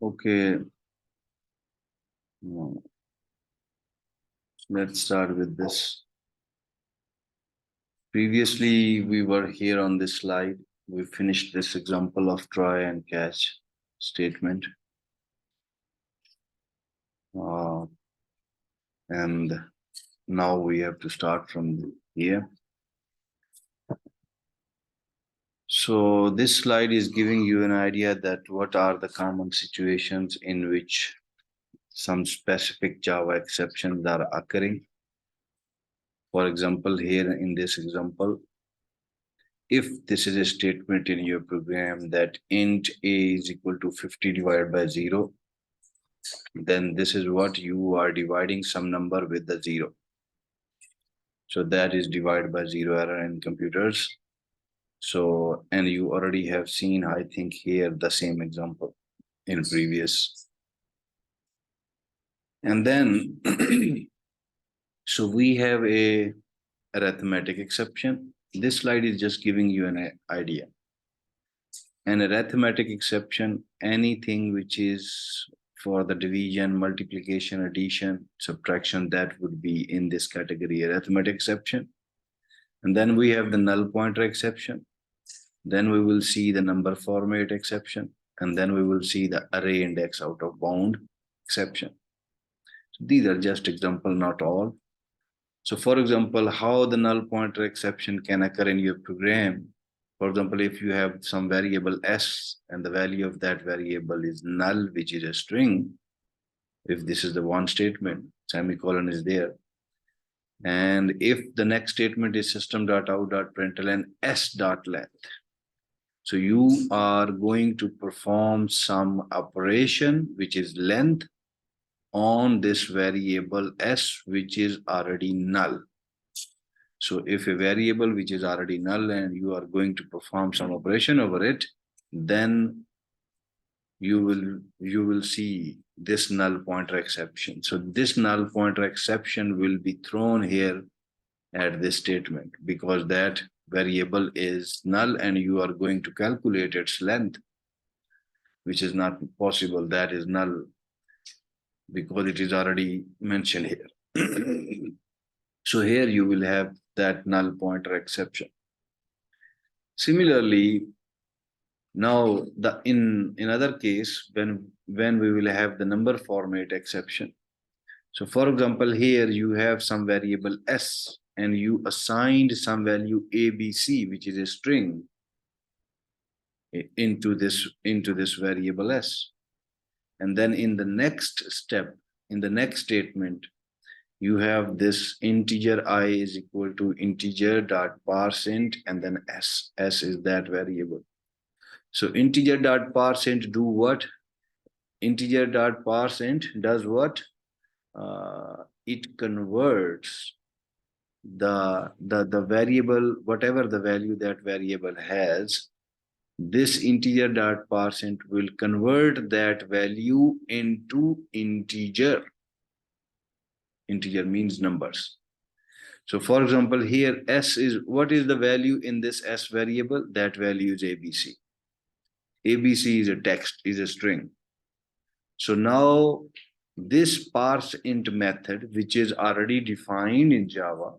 Okay, let's start with this. Previously, we were here on this slide. We finished this example of try and catch statement. Uh, and now we have to start from here. So this slide is giving you an idea that what are the common situations in which some specific Java exceptions are occurring. For example, here in this example, if this is a statement in your program that int a is equal to 50 divided by 0, then this is what you are dividing some number with the 0. So that is divided by 0 error in computers. So, and you already have seen, I think, here the same example in previous. And then, so we have a arithmetic exception. This slide is just giving you an idea. An arithmetic exception, anything which is for the division, multiplication, addition, subtraction, that would be in this category, arithmetic exception. And then we have the null pointer exception. Then we will see the number format exception. And then we will see the array index out of bound exception. So these are just example, not all. So for example, how the null pointer exception can occur in your program. For example, if you have some variable s and the value of that variable is null, which is a string, if this is the one statement, semicolon is there. And if the next statement is system.out.println s.length. So you are going to perform some operation, which is length, on this variable s, which is already null. So if a variable which is already null and you are going to perform some operation over it, then you will see this null pointer exception. So this null pointer exception will be thrown here at this statement because that variable is null and you are going to calculate its length, which is not possible. That is null because it is already mentioned here. So here you will have that null pointer exception. Similarly, now the in other case, when we will have the number format exception. So for example, here you have some variable s and you assigned some value abc, which is a string, into this variable s. And then in the next step, in the next statement, you have this integer I is equal to integer dot parseInt and then s. S is that variable. So integer dot parseInt do what? Integer dot parseInt does what? It converts the variable, whatever the value that variable has. This integer dot parseInt will convert that value into integer. Integer means numbers. So for example, here s is, what is the value in this s variable? That value is abc. ABC is a text, is a string. So now this parseInt method, which is already defined in Java,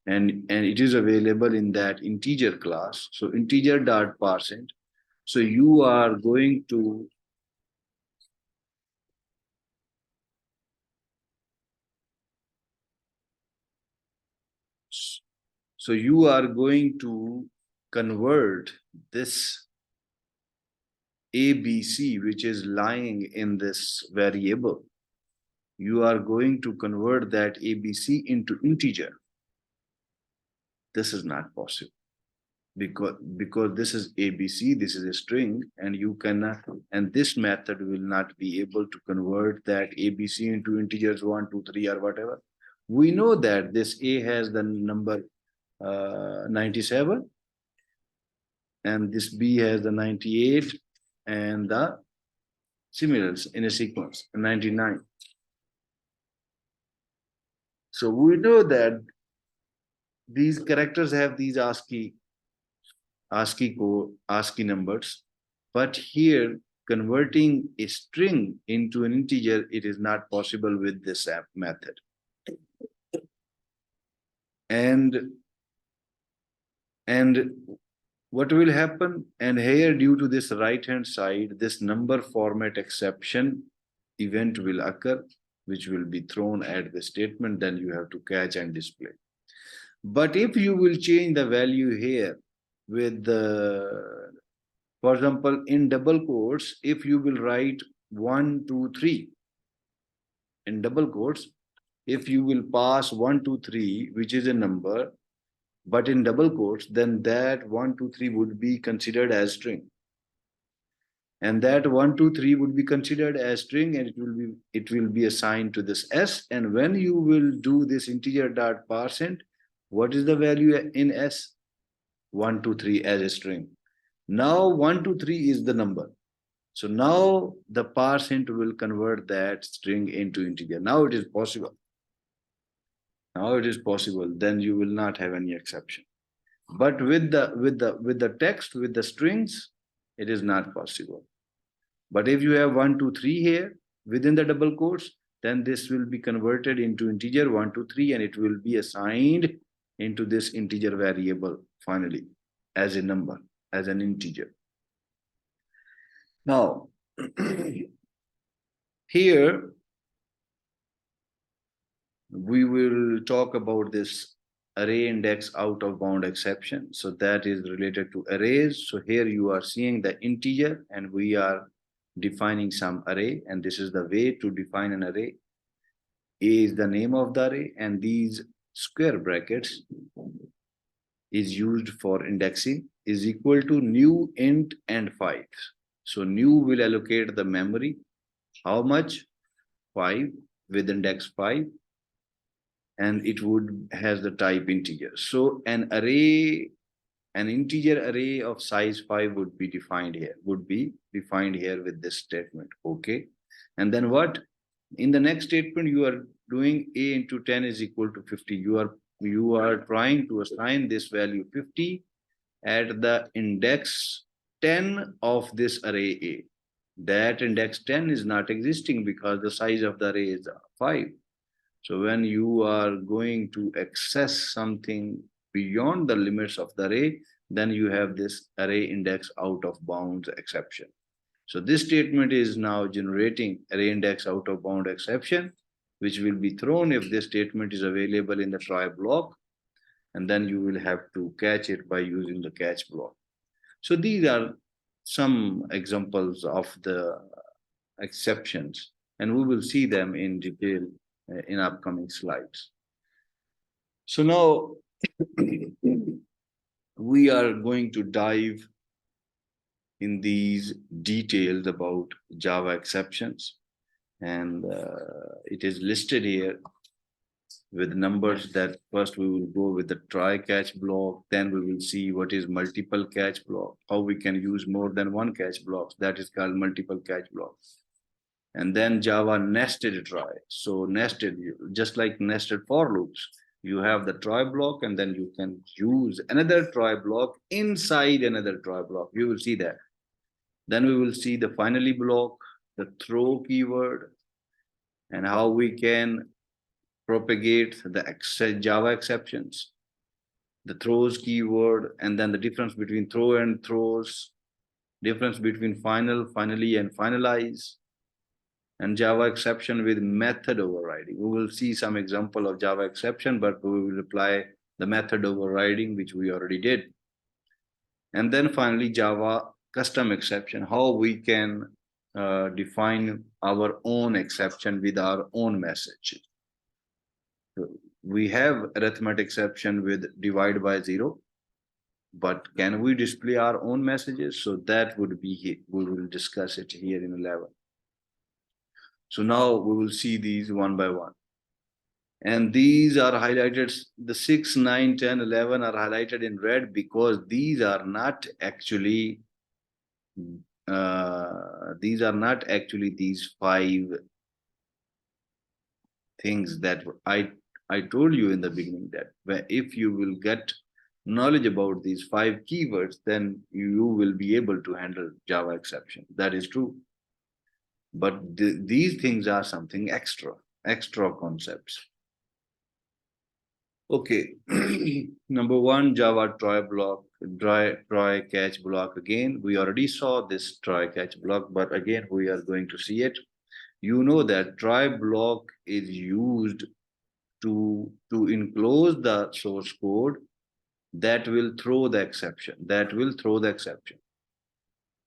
and it is available in that integer class. So integer dot parseInt. So you are going to convert this ABC, which is lying in this variable. You are going to convert that ABC into integer. This is not possible because this is ABC, this is a string, and you cannot, and this method will not be able to convert that ABC into integers 1, 2, 3, or whatever. We know that this A has the number 97, and this B has the 98, and the similars in a sequence 99. So we know that these characters have these ASCII numbers, but here converting a string into an integer, it is not possible with this method. And what will happen? And here, due to this right-hand side, this number format exception event will occur, which will be thrown at the statement, then you have to catch and display. But if you will change the value here with the, for example, in double quotes, if you will write 1, 2, 3 in double quotes, if you will pass 1, 2, 3, which is a number, but in double quotes, then that 1, 2, 3 would be considered as string. And that 1, 2, 3 would be considered as string, and it will be assigned to this S. And when you will do this integer dot %, what is the value in S? 1, 2, 3 as a string. Now 1, 2, 3 is the number. So now the % will convert that string into integer. Now it is possible. Now it is possible. Then you will not have any exception. But with the text, with the strings, it is not possible. But if you have 1, 2, 3 here within the double quotes, then this will be converted into integer 1, 2, 3, and it will be assigned into this integer variable finally as a number, as an integer. Now, here we will talk about this array index out of bound exception. So that is related to arrays. So here you are seeing the integer, and we are defining some array, and this is the way to define an array. A is the name of the array, and these square brackets is used for indexing, is equal to new int and 5. So new will allocate the memory. How much? 5 with index 5, and it would has the type integer. So an array, an integer array of size 5 would be defined here, with this statement. Okay. And then what? In the next statement, you are doing a into 10 is equal to 50. You are trying to assign this value 50 at the index 10 of this array A. That index 10 is not existing because the size of the array is 5. So when you are going to access something beyond the limits of the array, then you have this array index out of bounds exception. So this statement is now generating array index out of bound exception, which will be thrown if this statement is available in the try block, and then you will have to catch it by using the catch block. So these are some examples of the exceptions, and we will see them in detail in upcoming slides. So now we are going to dive in these details about Java exceptions, and it is listed here with numbers. That first we will go with the try catch block, then we will see what is multiple catch block, how we can use more than one catch blocks, that is called multiple catch blocks. And then Java nested try. So nested, just like nested for loops, you have the try block, and then you can use another try block inside another try block. You will see that. Then we will see the finally block, the throw keyword, and how we can propagate the Java exceptions, the throws keyword, and then the difference between throw and throws, difference between final, finally, and finalize, and Java exception with method overriding. We will see some example of Java exception, but we will apply the method overriding, which we already did. And then finally, Java custom exception, how we can define our own exception with our own message. So we have arithmetic exception with divide by 0, but can we display our own messages? So that would be here. We will discuss it here in 11. So now we will see these one by one. And these are highlighted, the 6, 9, 10, 11 are highlighted in red because these are not actually these 5 things that I told you in the beginning, that if you will get knowledge about these 5 keywords, then you will be able to handle Java exception. That is true. But these things are something extra concepts. Okay, number one, Java try block, try catch block. Again, we already saw this try catch block, but again, we are going to see it. You know that try block is used to enclose the source code that will throw the exception,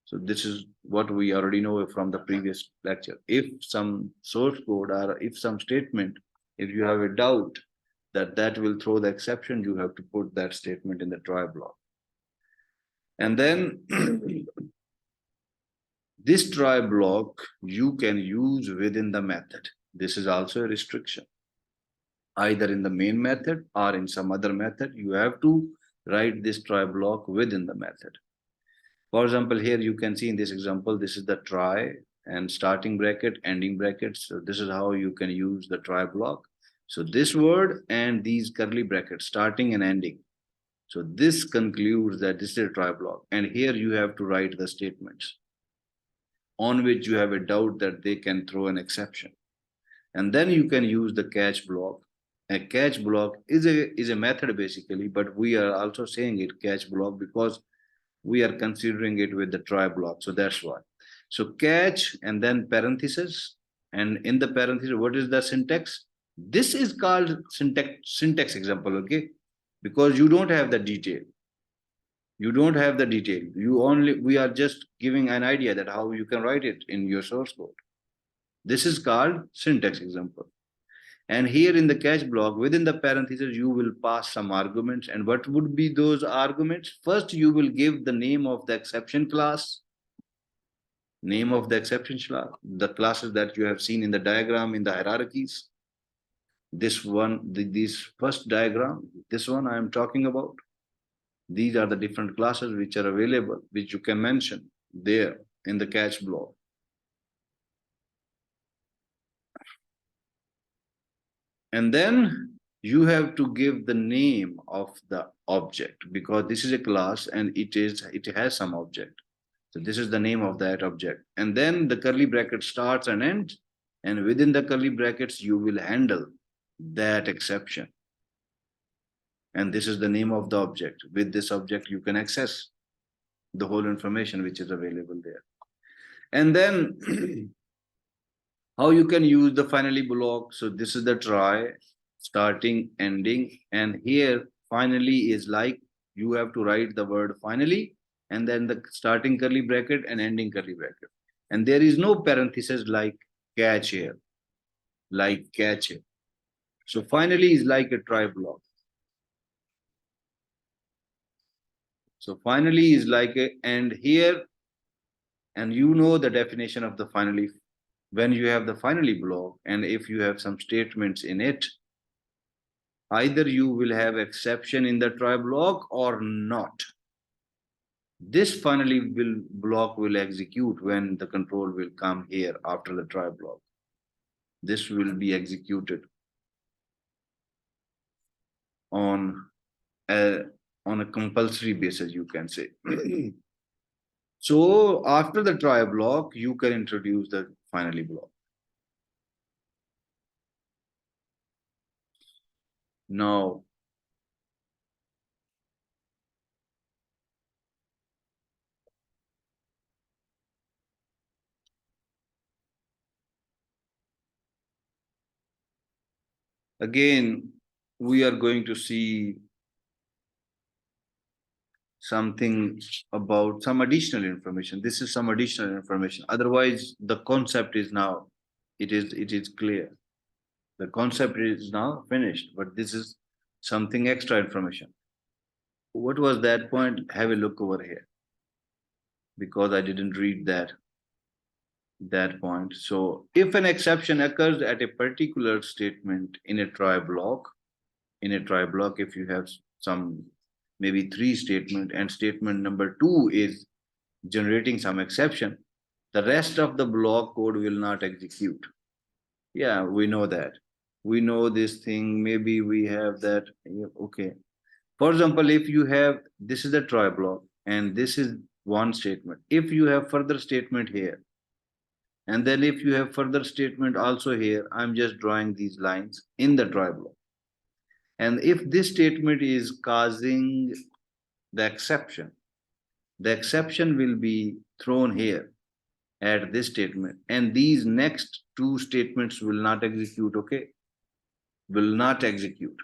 So this is what we already know from the previous lecture. If some source code or if some statement, if you have a doubt that will throw the exception, you have to put that statement in the try block. And then this try block you can use within the method. This is also a restriction. Either in the main method or in some other method, you have to write this try block within the method. For example, here you can see in this example, this is the try and starting bracket, ending bracket. So this is how you can use the try block. So this word and these curly brackets, starting and ending. So this concludes that this is a try block. And here you have to write the statements on which you have a doubt that they can throw an exception. And then you can use the catch block. A catch block is a method basically, but we are also saying it catch block because we are considering it with the try block. So that's why. So catch and then parenthesis. And in the parenthesis, what is the syntax? This is called syntax example, okay? Because you don't have the detail. You don't have the detail. We are just giving an idea that how you can write it in your source code. This is called syntax example. And here in the catch block, within the parentheses, you will pass some arguments. And what would be those arguments? First, you will give the name of the exception class. Name of the exception class, the classes that you have seen in the diagram in the hierarchies. This one, this first diagram, this one I am talking about. These are the different classes which are available, which you can mention there in the catch block. And then you have to give the name of the object because this is a class and it has some object. So this is the name of that object. And then the curly bracket starts and ends. And within the curly brackets, you will handle that exception. And this is the name of the object. With this object, you can access the whole information which is available there. And then how you can use the finally block. So this is the try, starting, ending. And here finally is like you have to write the word finally and then the starting curly bracket and ending curly bracket. And there is no parenthesis like catch here, like catch here. So finally is like a try block. So finally is like a end here. And you know the definition of the finally. When you have the finally block and if you have some statements in it, either you will have exception in the try block or not. This finally block will execute when the control will come here after the try block. This will be executed on a compulsory basis, you can say. So after the try block, you can introduce the finally block. Now, again, we are going to see something about some additional information. This is some additional information. Otherwise, the concept is now, it is clear. The concept is now finished, but this is something extra information. What was that point? Have a look over here. Because I didn't read that point. So if an exception occurs at a particular statement in a try block, if you have some maybe 3 statement and statement number 2 is generating some exception, the rest of the block code will not execute. Yeah, we know that. We know this thing. Maybe we have that. Okay. For example, if you have, this is the try block and this is one statement. If you have further statement here, and then if you have further statement also here, I'm just drawing these lines in the try block. And if this statement is causing the exception will be thrown here at this statement, and these next two statements will not execute, okay? Will not execute.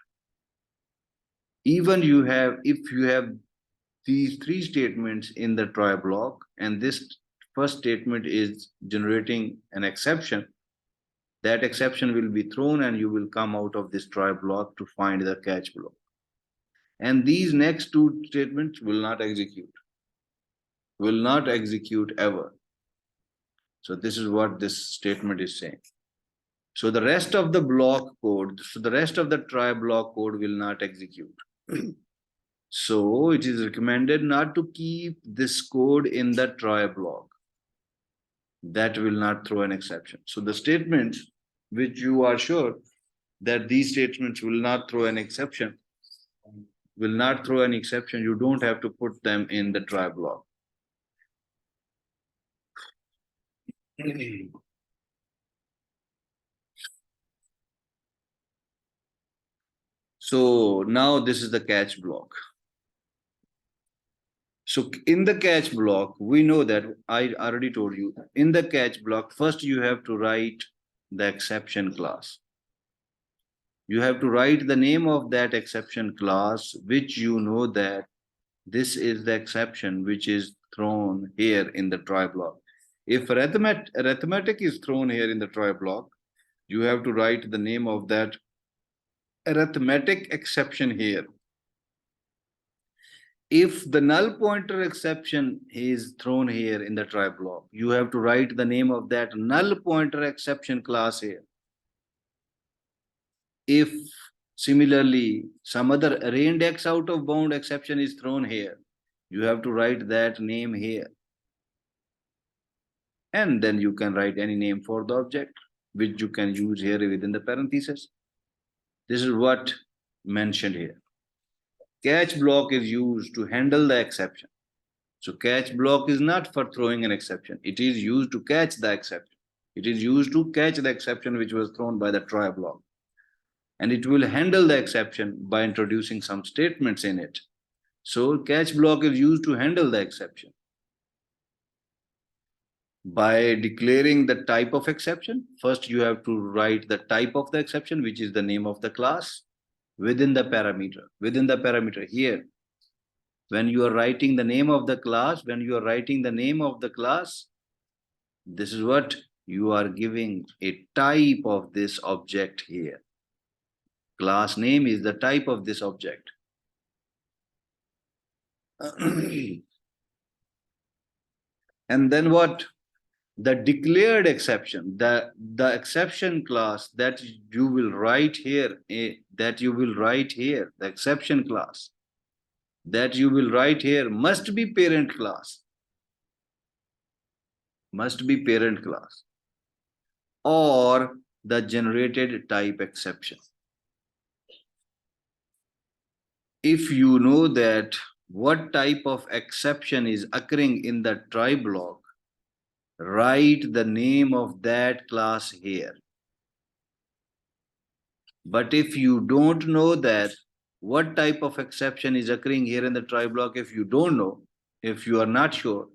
Even you have, if you have these three statements in the try block, and this first statement is generating an exception, that exception will be thrown and you will come out of this try block to find the catch block. And these next two statements will not execute ever. So this is what this statement is saying. So the rest of the block code, so the rest of the try block code will not execute. So it is recommended not to keep this code in the try block. That will not throw an exception. So the statements which you are sure that these statements will not throw an exception, you don't have to put them in the try block. So now this is the catch block. So in the catch block, we know that I already told you, in the catch block, first you have to write the exception class. You have to write the name of that exception class, which you know that this is the exception which is thrown here in the try block. If arithmetic is thrown here in the try block, you have to write the name of that arithmetic exception here. If the null pointer exception is thrown here in the try block, you have to write the name of that null pointer exception class here. If similarly some other array index out of bound exception is thrown here, you have to write that name here. And then you can write any name for the object, which you can use here within the parentheses. This is what mentioned here. Catch block is used to handle the exception. So catch block is not for throwing an exception. It is used to catch the exception. It is used to catch the exception which was thrown by the try block. And it will handle the exception by introducing some statements in it. So catch block is used to handle the exception. By declaring the type of exception, first you have to write the type of the exception, which is the name of the class within the parameter. Within the parameter here, when you are writing the name of the class, this is what you are giving a type of this object here. Class name is the type of this object. And then what? The declared exception, the exception class that you will write here, the exception class that you will write here must be parent class. Or the generated type exception. If you know that what type of exception is occurring in the try block, write the name of that class here. But if you don't know that what type of exception is occurring here in the try block, if you don't know, if you are not sure,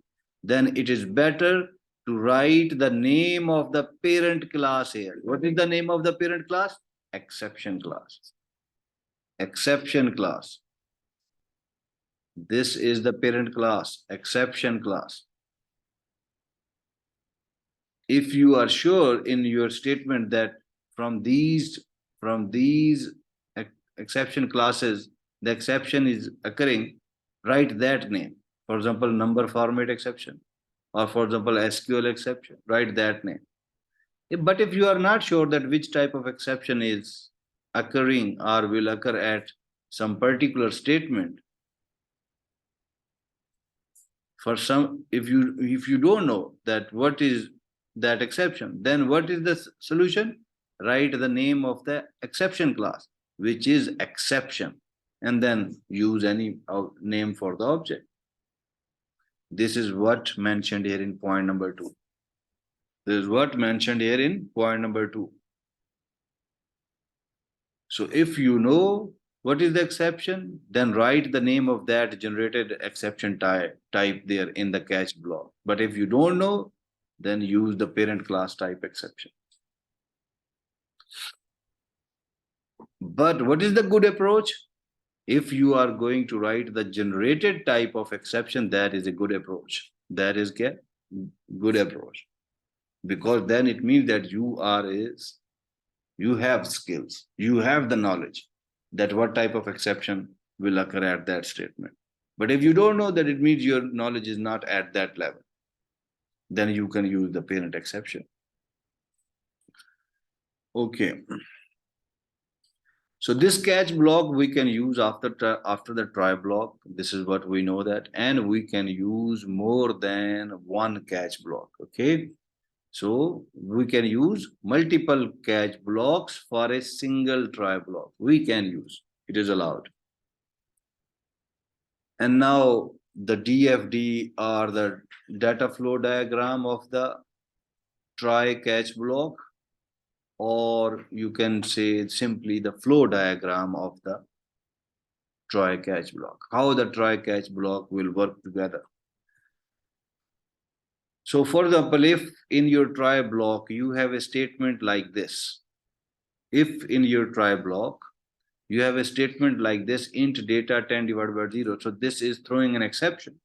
then it is better to write the name of the parent class here. What is the name of the parent class? Exception class. Exception class. This is the parent class, exception class. If you are sure in your statement that from these exception classes, the exception is occurring, write that name. For example, number format exception, or for example, SQL exception, write that name. But if you are not sure that which type of exception is occurring or will occur at some particular statement, for some, if you don't know that what is that exception, then what is the solution? Write the name of the exception class, which is exception. and then use any name for the object. This is what mentioned here in point number 2. This is what mentioned here in point number 2. So if you know what is the exception, then write the name of that generated exception type there in the catch block. But if you don't know, then use the parent class type exception. But what is the good approach? If you are going to write the generated type of exception, that is a good approach. That is a good approach. Because then it means that you have skills, you have the knowledge that what type of exception will occur at that statement. But if you don't know, that it means your knowledge is not at that level. Then you can use the parent exception. Okay. So this catch block we can use after the try block. This is what we know that, and we can use more than one catch block. Okay. So we can use multiple catch blocks for a single try block. We can use, it is allowed. And now the DFD or the data flow diagram of the try catch block, or you can say simply the flow diagram of the try catch block, how the try catch block will work together. So for example, if in your try block you have a statement like this, if in your try block you have a statement like this, int data 10 divided by 0, so this is throwing an exception.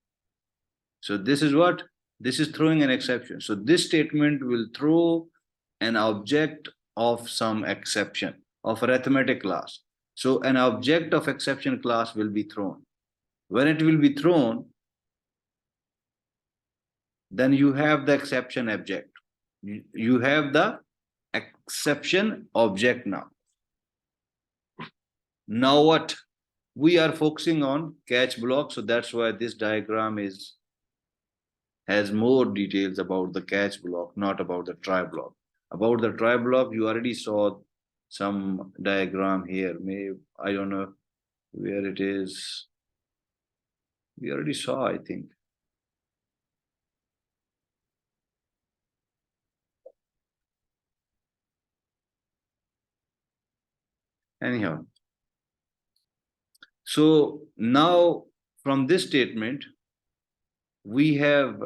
So this is what? This is throwing an exception. So this statement will throw an object of some exception of arithmetic class. So an object of exception class will be thrown. When it will be thrown, then you have the exception object. You have the exception object now. Now what? We are focusing on catch block, so that's why this diagram has more details about the catch block, not about the try block. About the try block, you already saw some diagram here. I don't know where it is. We already saw, I think. Anyhow. So now from this statement, we have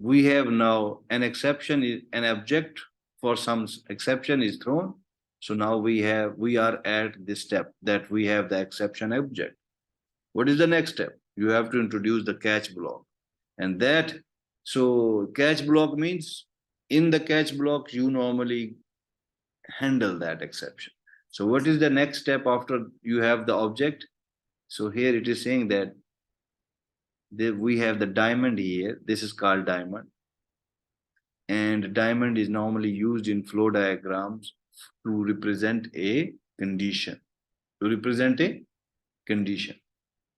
now an exception, an object for some exception is thrown. So now we are at this step that we have the exception object. What is the next step? You have to introduce the catch block. And that, so catch block means in the catch block, you normally handle that exception. So what is the next step after you have the object? So here it is saying that we have the diamond here. This is called diamond. And diamond is normally used in flow diagrams to represent a condition. To represent a condition.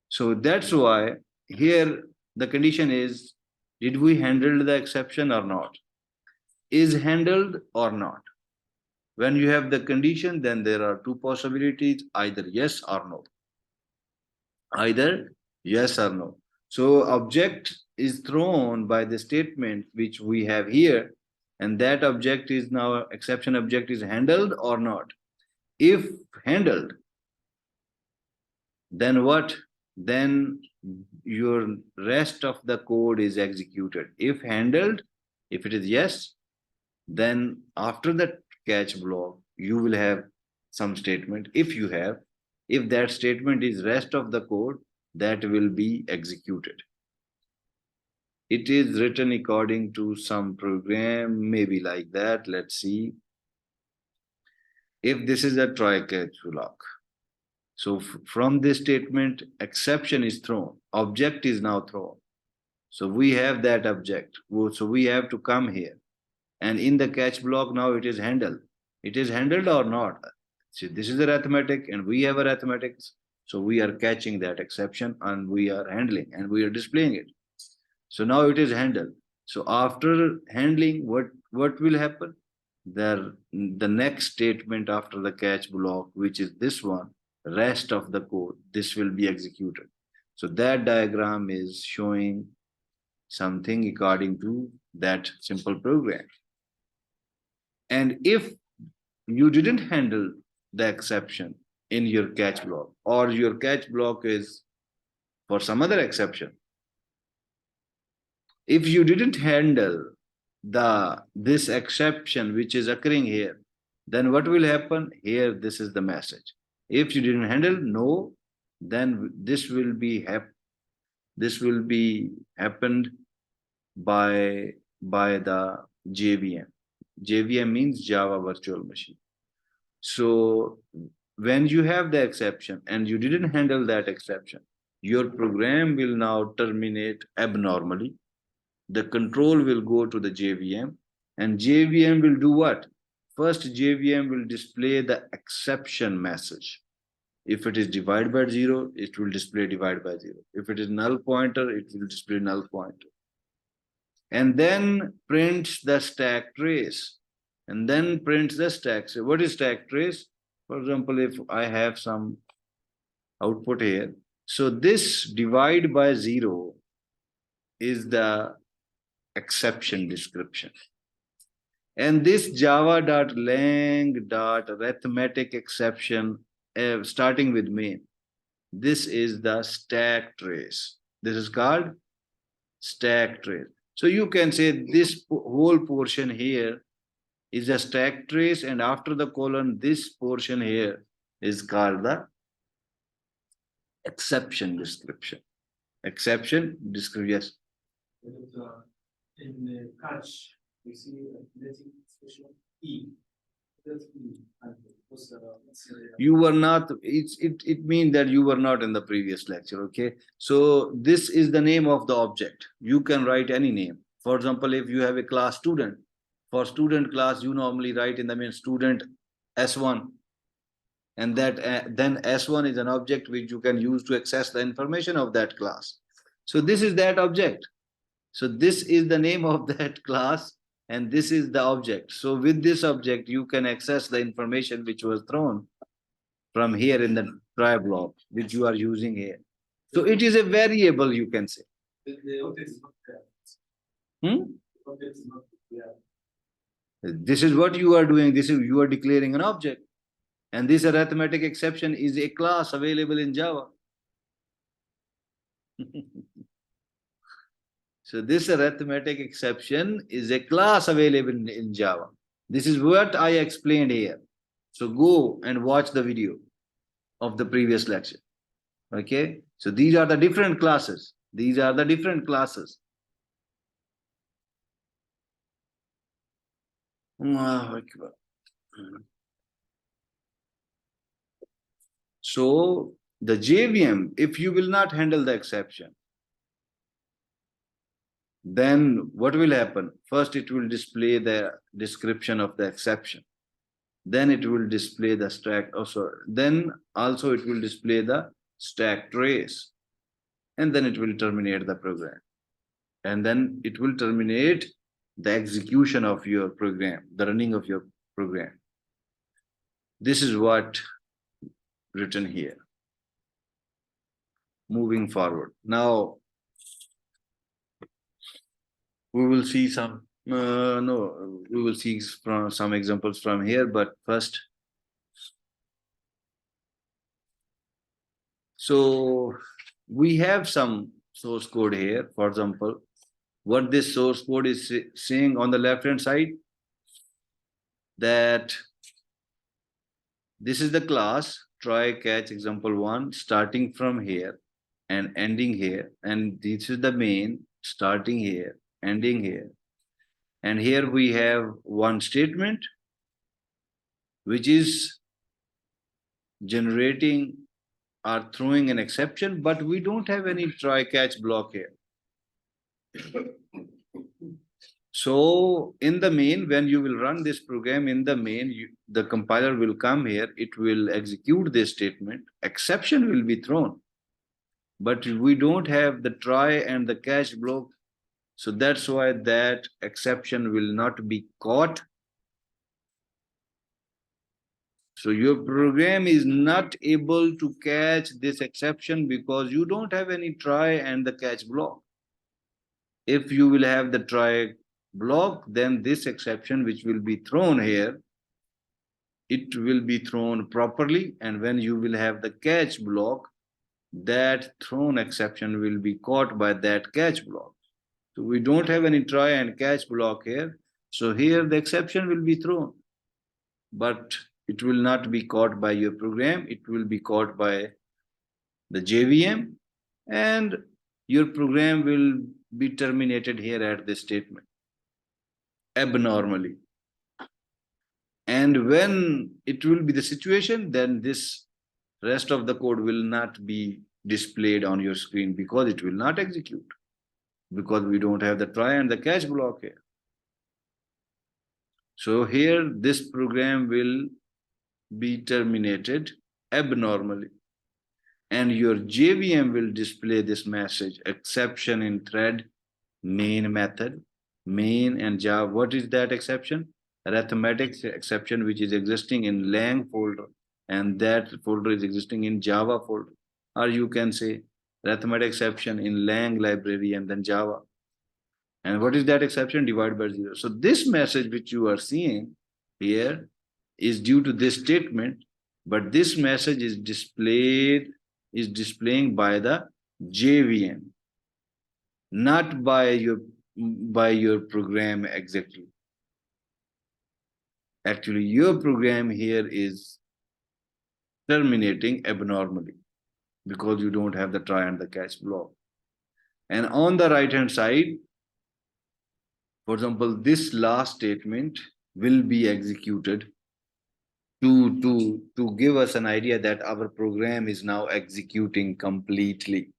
So that's why here the condition is, did we handle the exception or not? Is handled or not? When you have the condition, then there are two possibilities, either yes or no. Either yes or no. So object is thrown by the statement which we have here, and that object is now, exception object is handled or not. If handled, then what? Then your rest of the code is executed. If handled, if it is yes, then after the catch block, you will have some statement. If that statement is rest of the code, that will be executed. It is written according to some program, maybe like that. Let's see. If this is a try catch block, so from this statement, exception is thrown, object is now thrown. So we have that object. So we have to come here. And in the catch block, now it is handled. It is handled or not? See, this is arithmetic and we have arithmetics. So we are catching that exception and we are handling and we are displaying it. So now it is handled. So after handling, what will happen? The next statement after the catch block, which is this one, rest of the code, this will be executed. So that diagram is showing something according to that simple program. And if you didn't handle the exception in your catch block, or your catch block is for some other exception, if you didn't handle this exception which is occurring here, then what will happen here? This is the message. If you didn't handle, no, then this will be happened by the JVM. JVM means Java Virtual Machine. So when you have the exception and you didn't handle that exception, your program will now terminate abnormally. The control will go to the JVM, and JVM will do what? First, JVM will display the exception message. If it is divide by 0, it will display divide by 0. If it is null pointer, it will display null pointer. And then prints the stack trace. And then prints the stack. So what is stack trace? For example, if I have some output here, so this divide by 0 is the exception description. And this java.lang.arithmetic exception, starting with main, this is the stack trace. This is called stack trace. So you can say this whole portion here is a stack trace, and after the colon, this portion here is called the exception description. Exception description, yes. In the catch, we see a expression E. You were not, it means that you were not in the previous lecture, okay? So this is the name of the object. You can write any name. For example, if you have a class student, for student class, you normally write in the main student S1. And that then S1 is an object which you can use to access the information of that class. So this is that object. So this is the name of that class, and this is the object. So with this object, you can access the information which was thrown from here in the try block, which you are using here. So it is a variable, you can say. The object is not there. Hmm? The object is not there. This is what you are doing. This is, you are declaring an object. And this arithmetic exception is a class available in Java. So this arithmetic exception is a class available in Java. This is what I explained here. So go and watch the video of the previous lecture. Okay. So these are the different classes. These are the different classes. So the JVM, if you will not handle the exception, then what will happen? First, it will display the description of the exception. Then it will display the stack. Then also it will display the stack trace. And then it will terminate the program. And then it will terminate the execution of your program, the running of your program. This is what written here. Moving forward. Now, we will see some, we will see from some examples from here, but first. So we have some source code here. For example, what this source code is saying on the left-hand side, that this is the class try catch example1 starting from here and ending here, and this is the main starting here, ending here, and here we have one statement which is generating or throwing an exception, but we don't have any try catch block here. So in the main, when you will run this program in the main, the compiler will come here, it will execute this statement, exception will be thrown, but we don't have the try and the catch block. So that's why that exception will not be caught. So your program is not able to catch this exception because you don't have any try and the catch block. If you will have the try block, then this exception which will be thrown here, it will be thrown properly. And when you will have the catch block, that thrown exception will be caught by that catch block. So we don't have any try and catch block here. So here the exception will be thrown, but it will not be caught by your program. It will be caught by the JVM, and your program will be terminated here at this statement abnormally. And when it will be the situation, then this rest of the code will not be displayed on your screen because it will not execute, because we don't have the try and the catch block here. So here this program will be terminated abnormally, and your JVM will display this message, exception in thread main method, main and Java. What is that exception? Arithmetic exception, which is existing in Lang folder, and that folder is existing in Java folder. Or you can say arithmetic exception in Lang library and then Java. And what is that exception? Divided by 0. So this message which you are seeing here is due to this statement, but this message is displaying by the JVM, not by your program exactly. Actually, your program here is terminating abnormally because you don't have the try and the catch block. And on the right hand side, for example, this last statement will be executed to give us an idea that our program is now executing completely.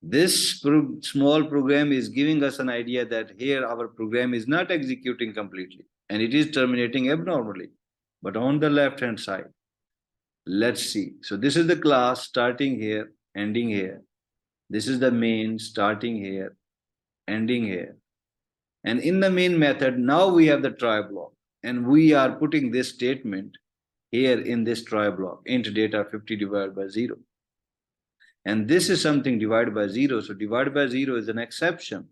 This small program is giving us an idea that here our program is not executing completely and it is terminating abnormally. But on the left hand side, let's see. So this is the class starting here, ending here. This is the main starting here, ending here. And in the main method, now we have the try block, and we are putting this statement here in this try block, int data 50 divided by 0. And this is something divided by 0. So divided by 0 is an exception.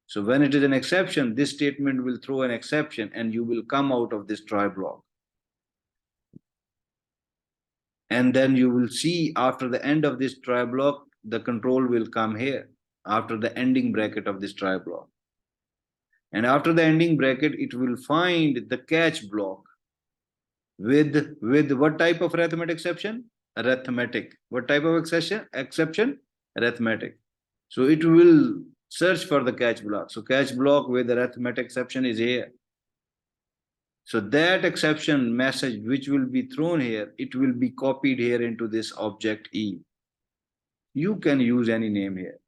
So when it is an exception, this statement will throw an exception and you will come out of this try block. And then you will see after the end of this try block, the control will come here after the ending bracket of this try block. And after the ending bracket, it will find the catch block with what type of arithmetic exception? Arithmetic. What type of exception? Arithmetic. So it will search for the catch block. So catch block with arithmetic exception is here. So that exception message which will be thrown here, it will be copied here into this object E. You can use any name here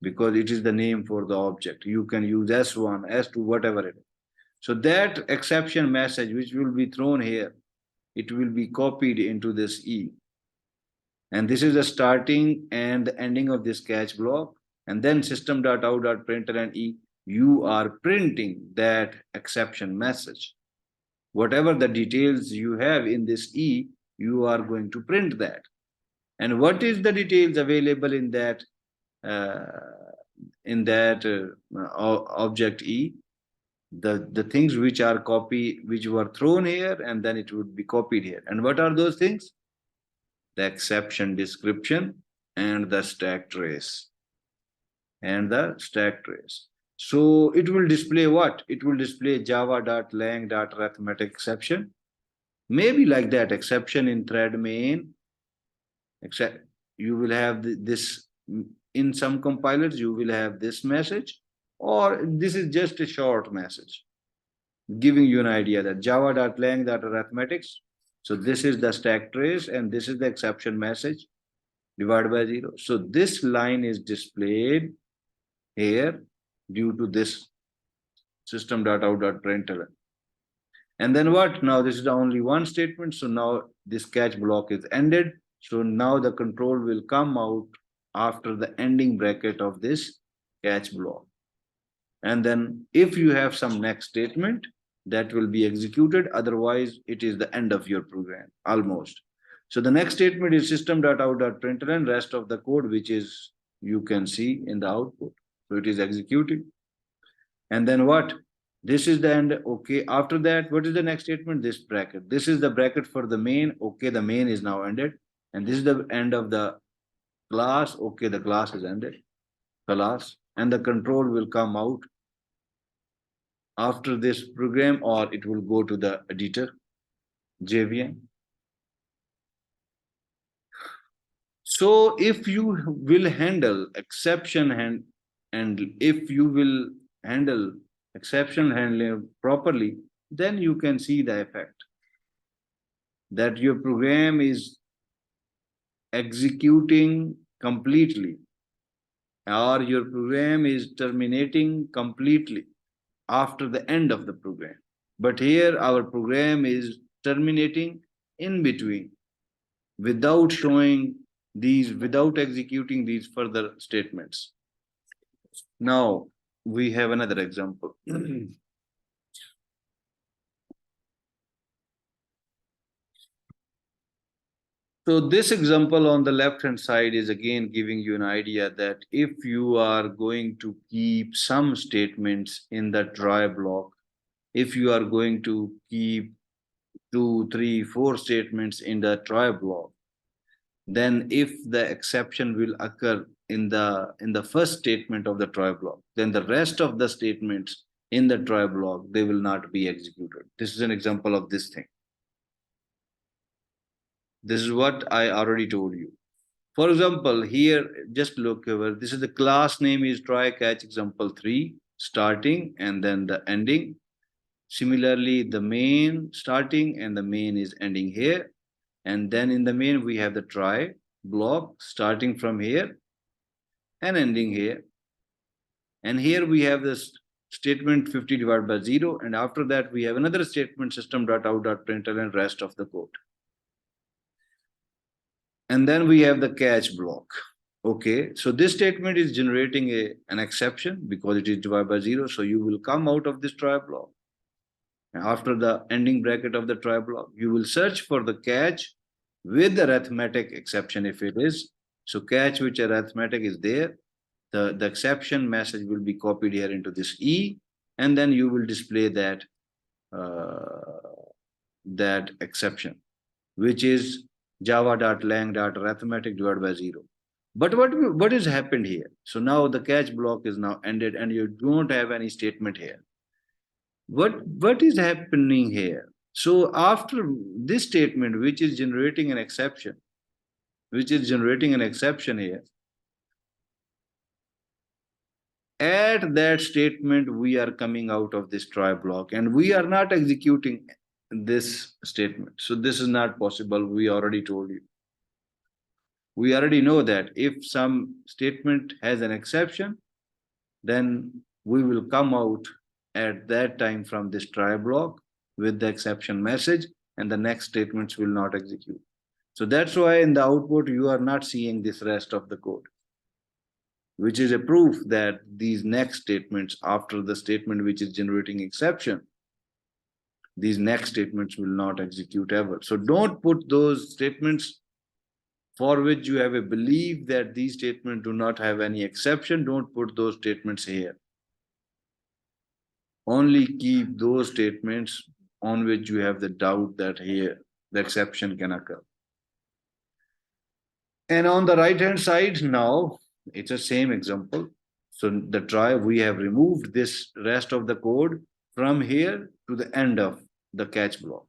because it is the name for the object. You can use S1, S2, whatever it is. So that exception message which will be thrown here, it will be copied into this E. And this is the starting and the ending of this catch block. And then system.out.println E, you are printing that exception message. Whatever the details you have in this E, you are going to print that. And what is the details available in that object E? The things which are which were thrown here, and then it would be copied here. And what are those things? The exception description and the stack trace. So it will display what? It will display java.lang.arithmetic exception. Maybe like that, exception in thread main. Except you will have this in some compilers, you will have this message, or this is just a short message giving you an idea that java.lang.arithmetics. So this is the stack trace and this is the exception message divided by 0. So this line is displayed here due to this system.out.println. And then what? Now this is the only one statement. So now this catch block is ended. So now the control will come out after the ending bracket of this catch block. And then if you have some next statement, that will be executed. Otherwise, it is the end of your program, almost. So the next statement is system.out.println, rest of the code, which is you can see in the output. So it is executing. And then what? This is the end. Okay. After that, what is the next statement? This bracket. This is the bracket for the main. Okay, the main is now ended. And this is the end of the class. Okay, the class is ended. Class. And the control will come out after this program, or it will go to the editor, JVM. So if you will handle exception and if you will handle exception handling properly, then you can see the effect that your program is executing completely, or your program is terminating completely after the end of the program. But here our program is terminating in between without showing these, without executing these further statements. Now we have another example. So this example on the left hand side is again giving you an idea that if you are going to keep some statements in the try block, if you are going to keep 2, 3, 4 statements in the try block, then if the exception will occur in the first statement of the try block, then the rest of the statements in the try block, they will not be executed. This is an example of this thing. This is what I already told you. For example, here, just look over, this is the class name is try catch example 3, starting and then the ending. Similarly, the main starting and the main is ending here. And then in the main, we have the try block starting from here and ending here. And here we have this statement 50 divided by 0. And after that, we have another statement system.out.println rest of the code. And then we have the catch block. Okay, so this statement is generating an exception because it is divided by 0. So you will come out of this try block. After the ending bracket of the try block, you will search for the catch with the arithmetic exception if it is. So catch which arithmetic is there, the exception message will be copied here into this E, and then you will display that that exception, which is java.lang.arithmetic divided by 0. But what has happened here? So now the catch block is now ended and you don't have any statement here. What is happening here? So after this statement, which is generating an exception, here, at that statement, we are coming out of this try block and we are not executing this statement. So this is not possible. We already told you. We already know that if some statement has an exception, then we will come out at that time from this try block with the exception message, and the next statements will not execute. So that's why in the output, you are not seeing this rest of the code, which is a proof that these next statements after the statement which is generating exception, these next statements will not execute ever. So don't put those statements for which you have a belief that these statements do not have any exception, don't put those statements here. Only keep those statements on which you have the doubt that here the exception can occur. And on the right hand side now, it's the same example. So the try, we have removed this rest of the code from here to the end of the catch block.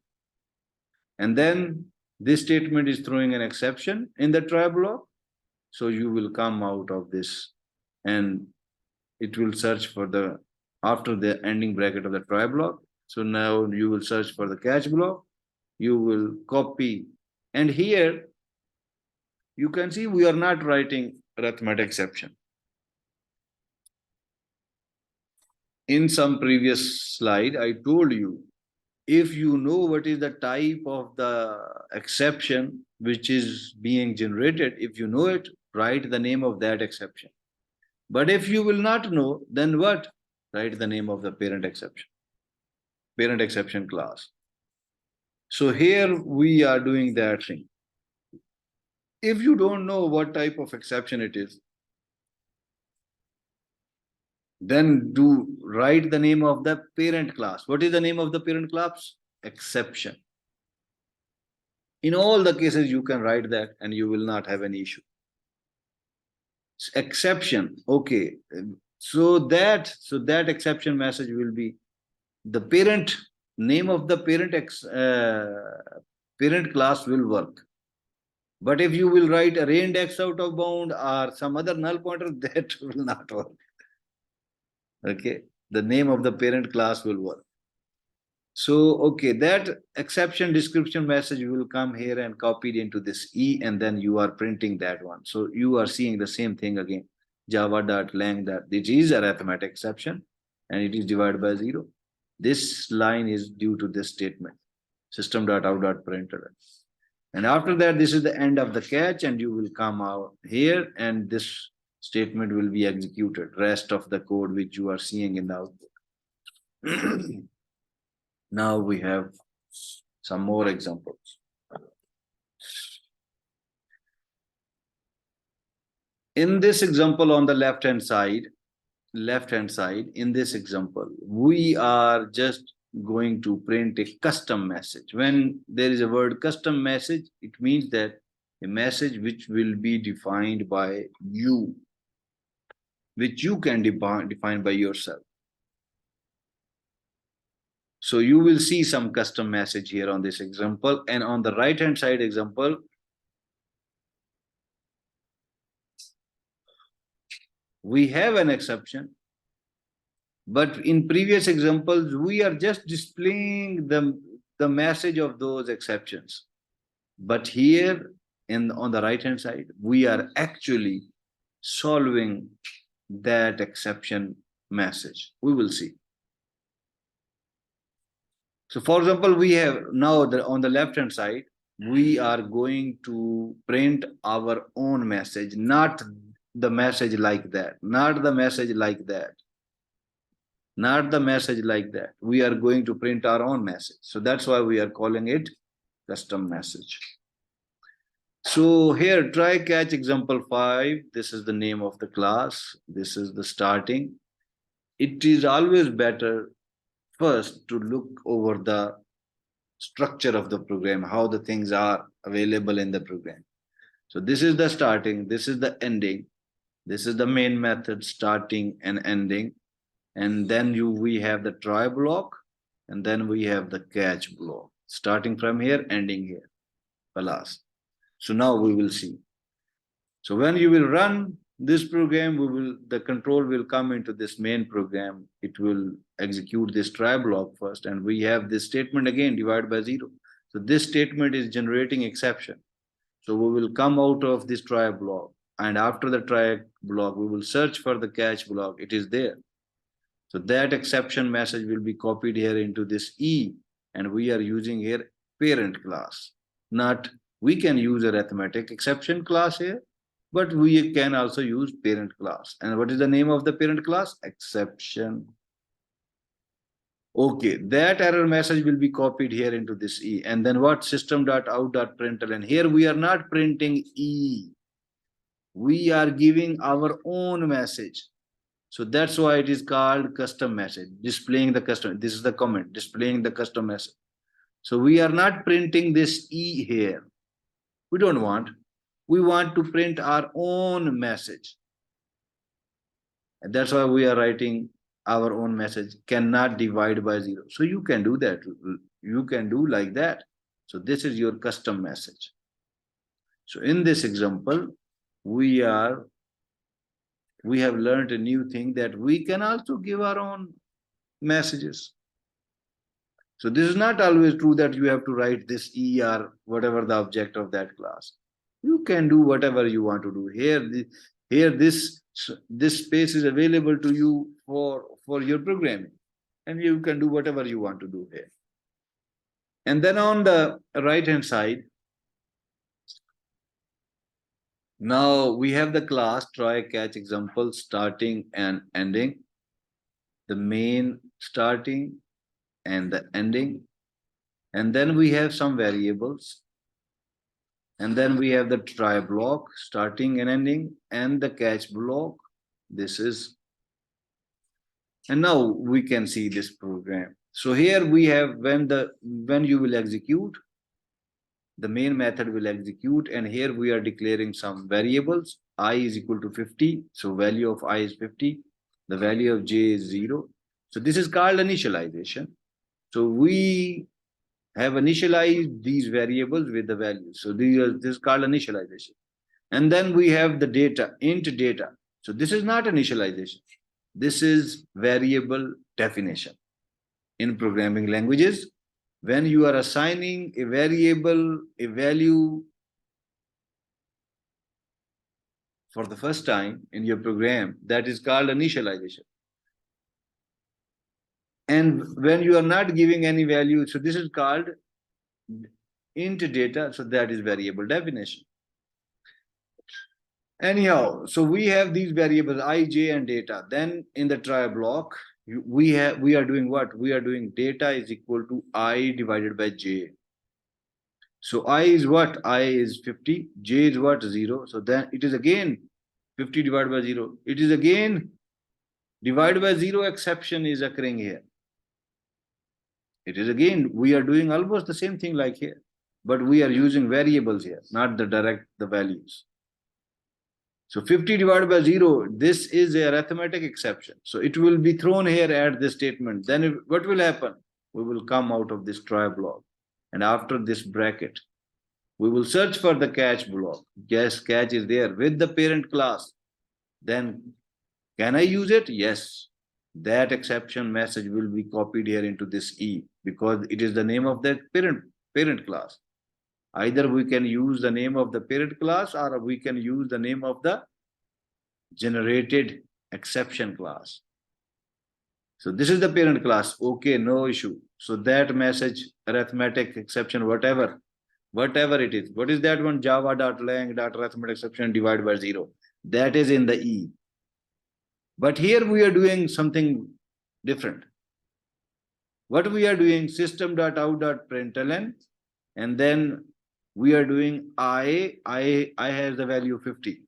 And then this statement is throwing an exception in the try block. So you will come out of this and it will search for the, after the ending bracket of the try block. So now you will search for the catch block. You will copy. And here you can see we are not writing arithmetic exception. In some previous slide, I told you, if you know what is the type of the exception which is being generated, if you know it, write the name of that exception. But if you will not know, then what? Write the name of the parent exception. parent exception class. So here we are doing that thing. If you don't know what type of exception it is, then do write the name of the parent class. What is the name of the parent class? Exception. In all the cases, you can write that and you will not have any issue. Exception, okay. So that exception message will be the parent name of the parent class will work. But if you will write array index out of bound or some other null pointer, that will not work. Okay, the name of the parent class will work. So, okay, that exception description message will come here and copied into this E, and then you are printing that one. So you are seeing the same thing again. Java.lang that it is arithmetic exception and it is divided by 0. This line is due to this statement, system.out.println. And after that, this is the end of the catch, and you will come out here, and this statement will be executed. Rest of the code which you are seeing in the output. Now we have some more examples. In this example on the left-hand side, in this example, we are just going to print a custom message. When there is a word custom message, it means that a message which will be defined by you, which you can define by yourself. So you will see some custom message here on this example, and on the right-hand side example, we have an exception. But in previous examples, we are just displaying the message of those exceptions. But here on the right-hand side, we are actually solving that exception message. We will see. So for example, we have now on the left-hand side, we are going to print our own message, not the message like that, not the message like that. Not the message like that. We are going to print our own message. So that's why we are calling it custom message. So here, try catch example 5. This is the name of the class. This is the starting. It is always better first to look over the structure of the program, how the things are available in the program. So this is the starting, this is the ending, this is the main method starting and ending. And then we have the try block, and then we have the catch block, starting from here, ending here. Alas. So now we will see. So when you will run this program, the control will come into this main program. It will execute this try block first, and we have this statement again divided by 0. So this statement is generating exception. So we will come out of this try block, and after the try block, we will search for the catch block. It is there. So that exception message will be copied here into this E, and we are using here parent class. Not, we can use arithmetic exception class here, but we can also use parent class. And what is the name of the parent class? Exception. Okay, that error message will be copied here into this E. And then what? System.out.println. Here we are not printing E. We are giving our own message. So that's why it is called custom message, displaying the custom. This is the comment, displaying the custom message. So we are not printing this E here. We don't want. We want to print our own message. And that's why we are writing our own message, cannot divide by 0. So you can do that. You can do like that. So this is your custom message. So in this example, we have learned a new thing that we can also give our own messages. So this is not always true that you have to write this E or whatever the object of that class. You can do whatever you want to do. Here this space is available to you for your programming, and you can do whatever you want to do here. And then on the right-hand side, now we have the class try catch example starting and ending, the main starting and the ending. And then we have some variables. And then we have the try block, starting and ending, and the catch block. This is, and now we can see this program. So here we have when you will execute, the main method will execute, and here we are declaring some variables. I is equal to 50, so value of I is 50, the value of j is 0. So this is called initialization. So we have initialized these variables with the values. So this is called initialization. And then we have the data, int data. So this is not initialization. This is variable definition. In programming languages, when you are assigning a variable, a value for the first time in your program, that is called initialization. And when you are not giving any value, so this is called int data, so that is variable definition. Anyhow, so we have these variables I, j, and data. Then in the try block, we are doing what? We are doing data is equal to I divided by j. So I is what? I is 50, j is what? 0. So then it is again 50 divided by 0. It is again divided by 0 exception is occurring here. It is again, we are doing almost the same thing like here, but we are using variables here, not the values. So 50 divided by 0, this is a arithmetic exception. So it will be thrown here at this statement. Then what will happen? We will come out of this try block. And after this bracket, we will search for the catch block. Yes, catch is there with the parent class. Then can I use it? Yes. That exception message will be copied here into this E because it is the name of the parent class. Either we can use the name of the parent class or we can use the name of the generated exception class. So this is the parent class. Okay, no issue. So that message, arithmetic exception, whatever it is. What is that one? Java.lang.arithmetic exception divided by 0. That is in the E. But here we are doing something different. What we are doing, system.out.println, and then we are doing I has the value 50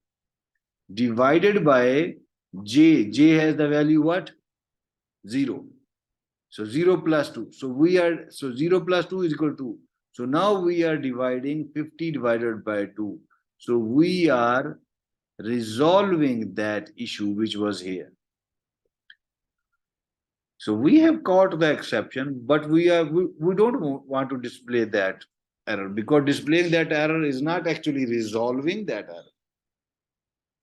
divided by j. J has the value what? 0. So 0 plus 2. So 0 plus 2 is equal to. So now we are dividing 50 divided by 2. So we are resolving that issue which was here. So we have caught the exception, but we don't want to display that error because displaying that error is not actually resolving that error.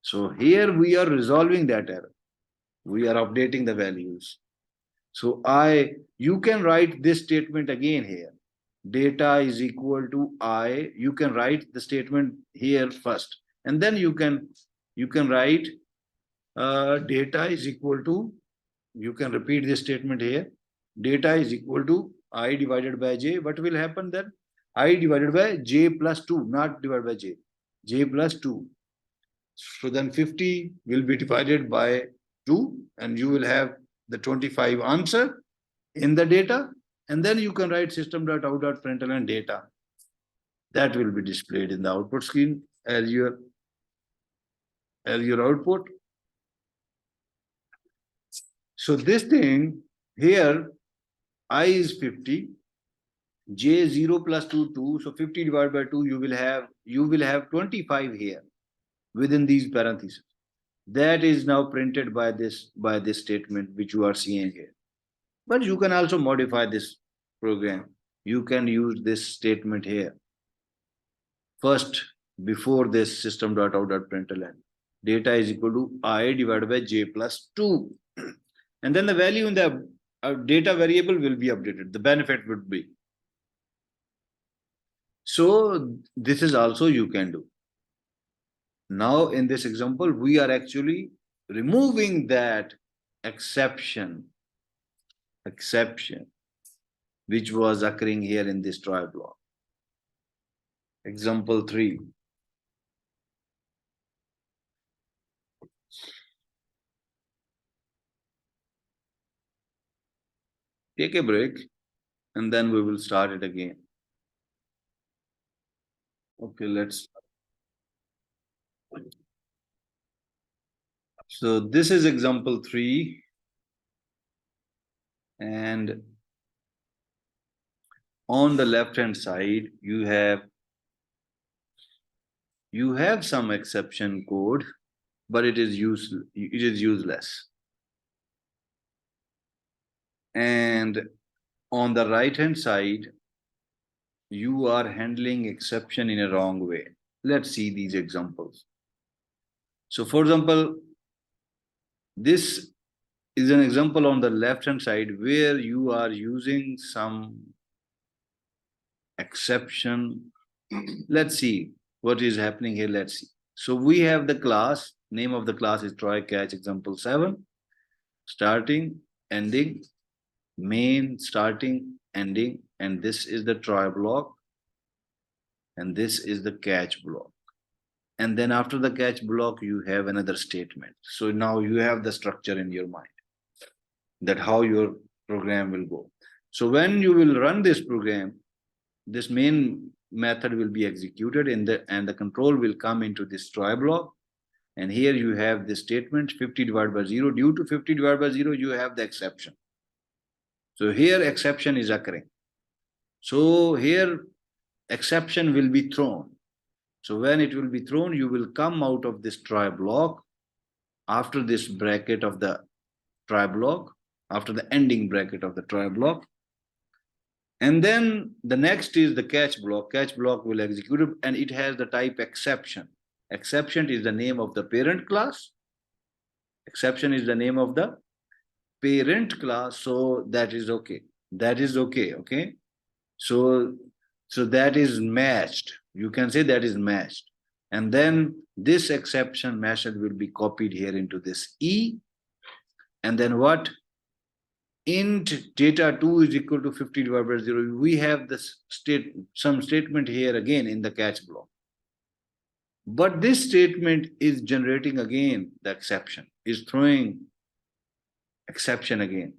So here we are resolving that error. We are updating the values. So you can write this statement again here. Data is equal to I. You can write the statement here first, and then you can write data is equal to. You can repeat this statement here. Data is equal to I divided by j. What will happen then? I divided by j plus 2, not divided by j. J plus 2. So then 50 will be divided by 2, and you will have the 25 answer in the data. And then you can write system.out.println data. That will be displayed in the output screen as your output. So this thing here, I is 50, j 0 plus 2, 2. So 50 divided by 2, you will have 25 here within these parentheses. That is now printed by this statement which you are seeing here. But you can also modify this program. You can use this statement here. First, before this system.out.println, data is equal to I divided by j plus 2. And then the value in the data variable will be updated. The benefit would be. So this is also you can do. Now in this example, we are actually removing that exception which was occurring here in this try block. Example 3. Take a break. and then we will start it again. Okay, let's. So this is example 3. And on the left hand side, you have some exception code, but it is useless. And on the right hand side, you are handling exception in a wrong way. Let's see these examples. So for example, this is an example on the left hand side where you are using some exception. Let's see what is happening here. Let's see. So we have the class, name of the class is try catch example 7, starting, ending, main, starting, ending, and this is the try block, and this is the catch block. And then after the catch block, you have another statement. So now you have the structure in your mind that how your program will go. So when you will run this program, this main method will be executed and the control will come into this try block. And here you have this statement 50 divided by 0. Due to 50 divided by 0, you have the exception. So here exception is occurring. So here exception will be thrown. So when it will be thrown, you will come out of this try block after this bracket of the try block, after the ending bracket of the try block. And then the next is the catch block. Catch block will execute it, and it has the type exception. Exception is the name of the parent class. Exception is the name of the parent class. So that is okay. That is okay. Okay. So that is matched. You can say that is matched. And then this exception method will be copied here into this E. And then what? Int data 2 is equal to 50 divided by 0. We have this some statement here again in the catch block. But this statement is generating again the exception, is throwing exception again.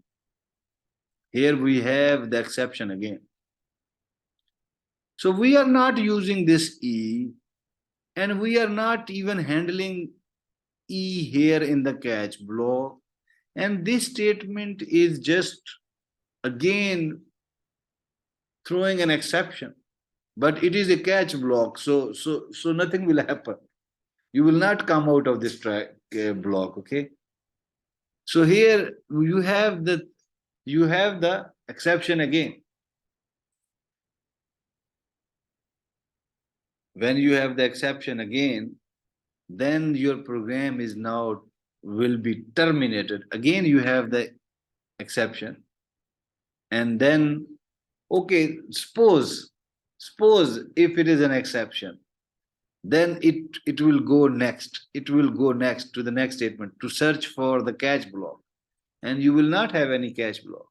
Here we have the exception again. So we are not using this E, and we are not even handling E here in the catch block. And this statement is just again throwing an exception, but it is a catch block. So nothing will happen. You will not come out of this block. Okay. So here you have the exception again. When you have the exception again, then your program is now will be terminated. Again, you have the exception. And then, okay, suppose if it is an exception, then it will go next. It will go next to the next statement to search for the catch block. And you will not have any catch block.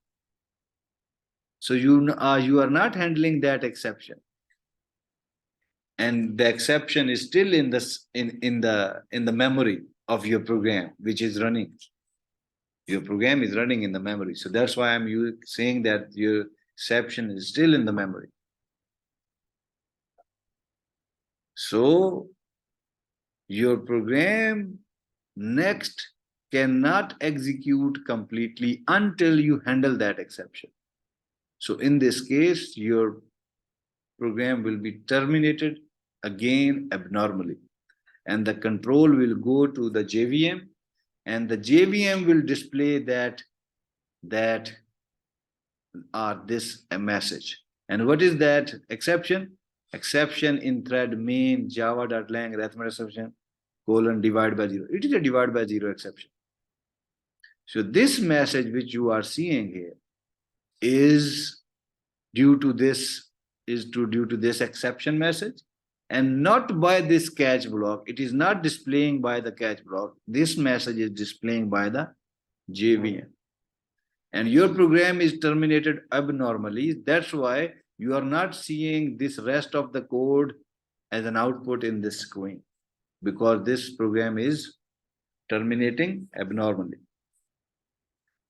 So you are not handling that exception. And the exception is still in the memory of your program, which is running. Your program is running in the memory. So that's why I'm saying that your exception is still in the memory. So your program next cannot execute completely until you handle that exception. So in this case, your program will be terminated again abnormally, and the control will go to the JVM, and the JVM will display this a message. And what is that exception? Exception in thread main java.lang arithmetic exception :divide by 0. It is a divide by 0 exception. So this message which you are seeing here is due to this exception message, and not by this catch block. It is not displaying by the catch block. This message is displaying by the JVM. And your program is terminated abnormally. That's why you are not seeing this rest of the code as an output in this screen, because this program is terminating abnormally.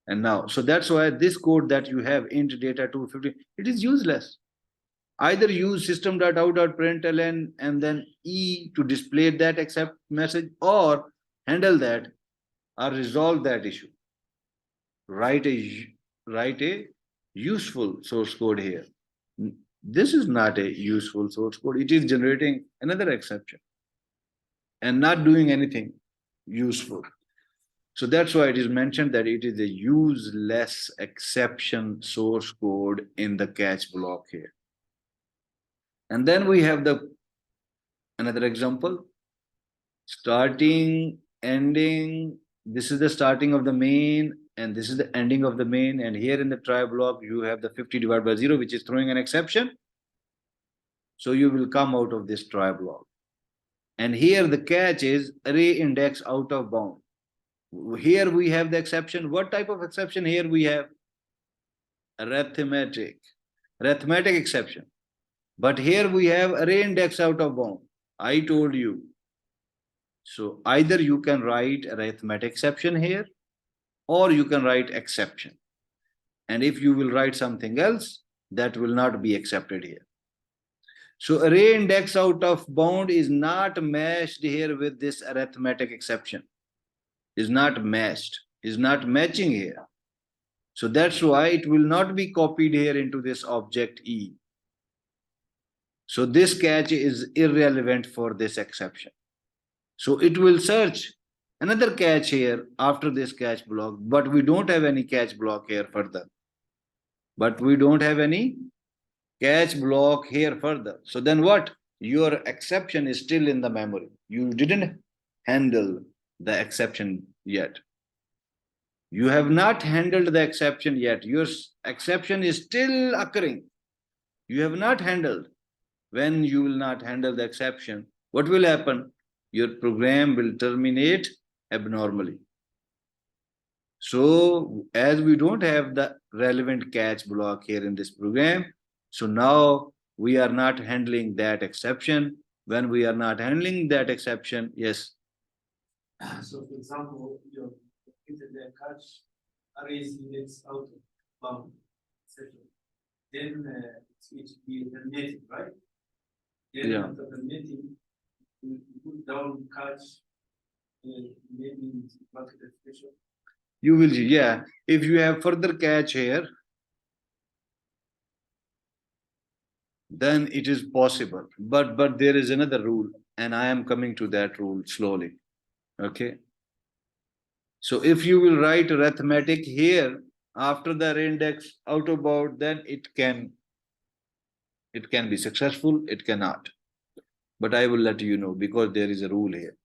And now, so that's why this code that you have int data 250, it is useless. Either use system.out.println and then E to display that except message, or handle that or resolve that issue. Write a useful source code here. This is not a useful source code. It is generating another exception and not doing anything useful. So that's why it is mentioned that it is a useless exception source code in the catch block here. And then we have another example. Starting, ending. This is the starting of the main, and this is the ending of the main. And here in the try block, you have the 50 divided by 0, which is throwing an exception. So you will come out of this try block. And here the catch is array index out of bound. Here we have the exception. What type of exception here we have? Arithmetic exception. But here we have array index out of bound. I told you. So either you can write arithmetic exception here, or you can write exception. And if you will write something else, that will not be accepted here. So array index out of bound is not matched here with this arithmetic exception. Is not matched, is not matching here. So that's why it will not be copied here into this object E. So this catch is irrelevant for this exception. So it will search another catch here after this catch block, but we don't have any catch block here further. But we don't have any catch block here further. So then what? Your exception is still in the memory. You didn't handle the exception yet. You have not handled the exception yet. Your exception is still occurring. You have not handled. When you will not handle the exception, what will happen? Your program will terminate abnormally. So as we don't have the relevant catch block here in this program, so now we are not handling that exception. When we are not handling that exception, yes. So for example, your the catch arrays index out of bound, etc. Then it will be terminated, right? Then Yeah. after terminating, you put down catch, maybe bucket expression. You will, yeah. If you have further catch here, then it is possible. But there is another rule, and I am coming to that rule slowly. Okay. So if you will write arithmetic here after the index out of bound, then it can be successful, it cannot. But I will let you know because there is a rule here.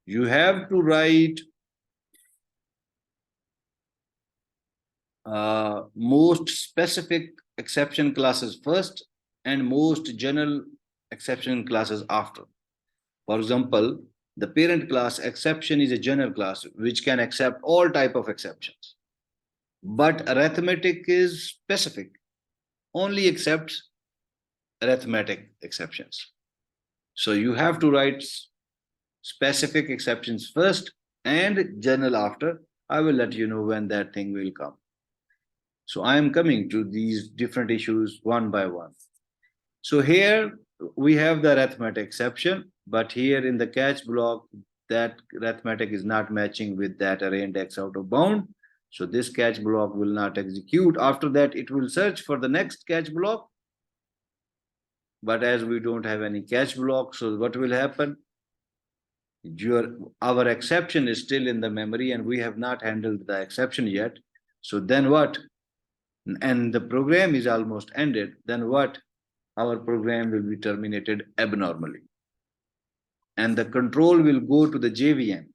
You have to write most specific exception classes first and most general exception classes after. For example, the parent class exception is a general class which can accept all type of exceptions. But arithmetic is specific, only accepts arithmetic exceptions. So you have to write specific exceptions first and general after. I will let you know when that thing will come. So I am coming to these different issues one by one. So here we have the arithmetic exception, but here in the catch block, that arithmetic is not matching with that array index out of bound. So this catch block will not execute. After that, it will search for the next catch block. But as we don't have any catch block, so what will happen? Our exception is still in the memory and we have not handled the exception yet. So then what? And the program is almost ended. Then what? Our program will be terminated abnormally. And the control will go to the JVM.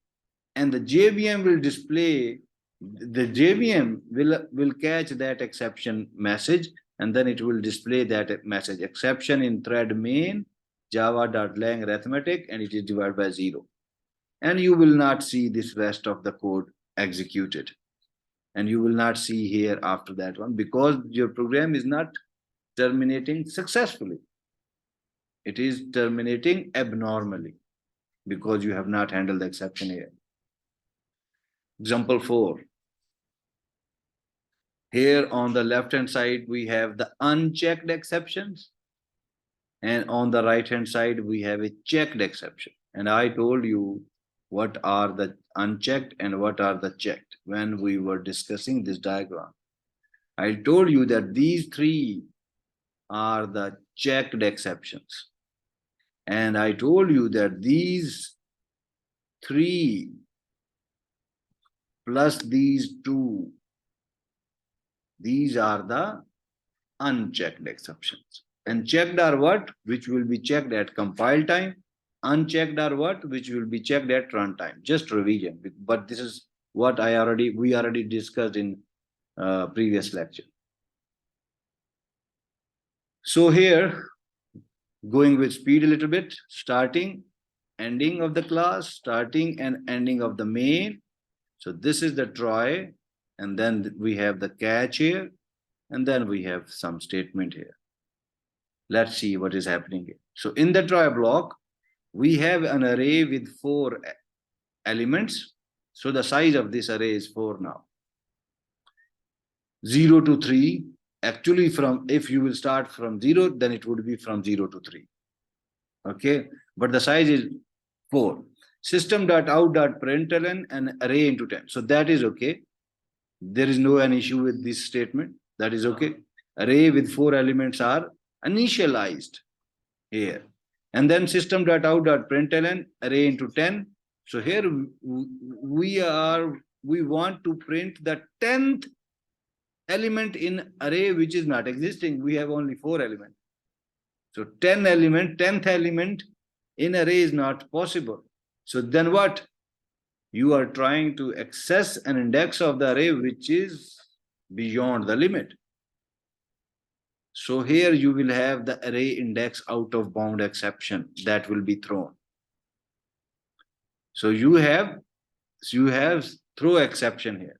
And the JVM will display, the JVM will catch that exception message, and then it will display that message exception in thread main java.lang arithmetic, and it is divided by 0. And you will not see this rest of the code executed. And you will not see here after that one because your program is not terminating successfully. It is terminating abnormally because you have not handled the exception here. Example 4. Here on the left hand side, we have the unchecked exceptions. And on the right hand side, we have a checked exception. And I told you what are the unchecked and what are the checked when we were discussing this diagram. I told you that these three are the checked exceptions. And I told you that these three plus these two, these are the unchecked exceptions. And checked are what? Which will be checked at compile time. Unchecked are what? Which will be checked at runtime. Just revision. But this is what we already discussed in previous lecture. So here, going with speed a little bit, starting, ending of the class, starting and ending of the main. So this is the try, and then we have the catch here, and then we have some statement here. Let's see what is happening here. So in the try block, we have an array with 4 elements. So the size of this array is 4 now. 0 to 3. Actually, if you will start from 0, then it would be from 0 to 3. Okay, but the size is 4. System.out.println an array into 10. So that is okay. There is no an issue with this statement. That is okay. Array with 4 elements are initialized here. And then system.out.println array into 10. So here we want to print the 10th element in array which is not existing. We have only 4 elements. So 10th element in array is not possible. So then what? You are trying to access an index of the array which is beyond the limit. So here you will have the array index out of bound exception that will be thrown. So you have throw exception here.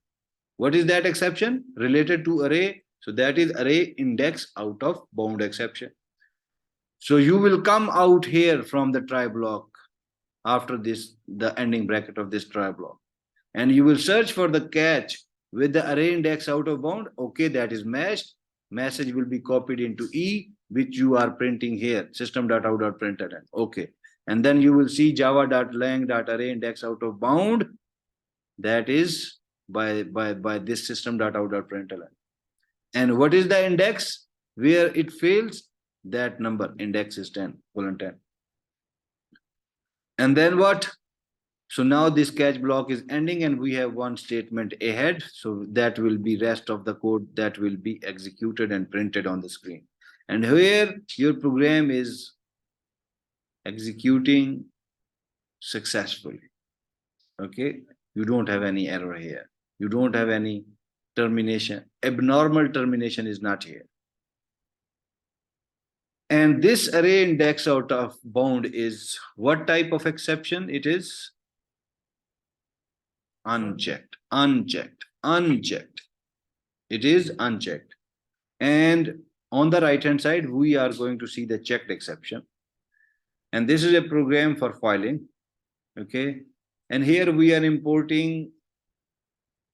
What is that exception? Related to array. So that is array index out of bound exception. So you will come out here from the try block after this, the ending bracket of this try block. And you will search for the catch with the array index out of bound. Okay, that is matched. Message will be copied into E, which you are printing here, system.out.println. Okay. And then you will see java.lang.array index out of bound. That is by this system.out.println. And what is the index where it fails? That number, index is 10, colon 10. And then what? So now this catch block is ending and we have one statement ahead. So that will be rest of the code that will be executed and printed on the screen. And here your program is executing successfully. Okay, you don't have any error here. You don't have any termination. Abnormal termination is not here. And this array index out of bound is what type of exception? It is unchecked. It is unchecked. And on the right hand side, we are going to see the checked exception. And this is a program for filing. Okay. And here we are importing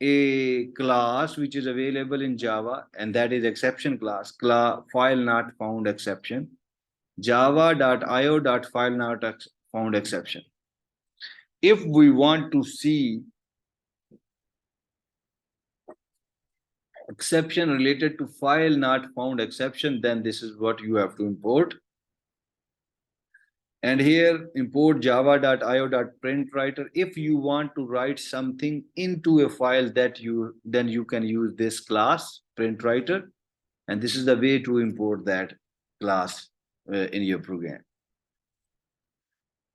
a class which is available in Java, and that is exception class, file not found exception, java.io.file not found exception. If we want to see exception related to file not found exception, then this is what you have to import. And here import java.io.printwriter. If you want to write something into a file that then you can use this class printwriter, and this is the way to import that class in your program.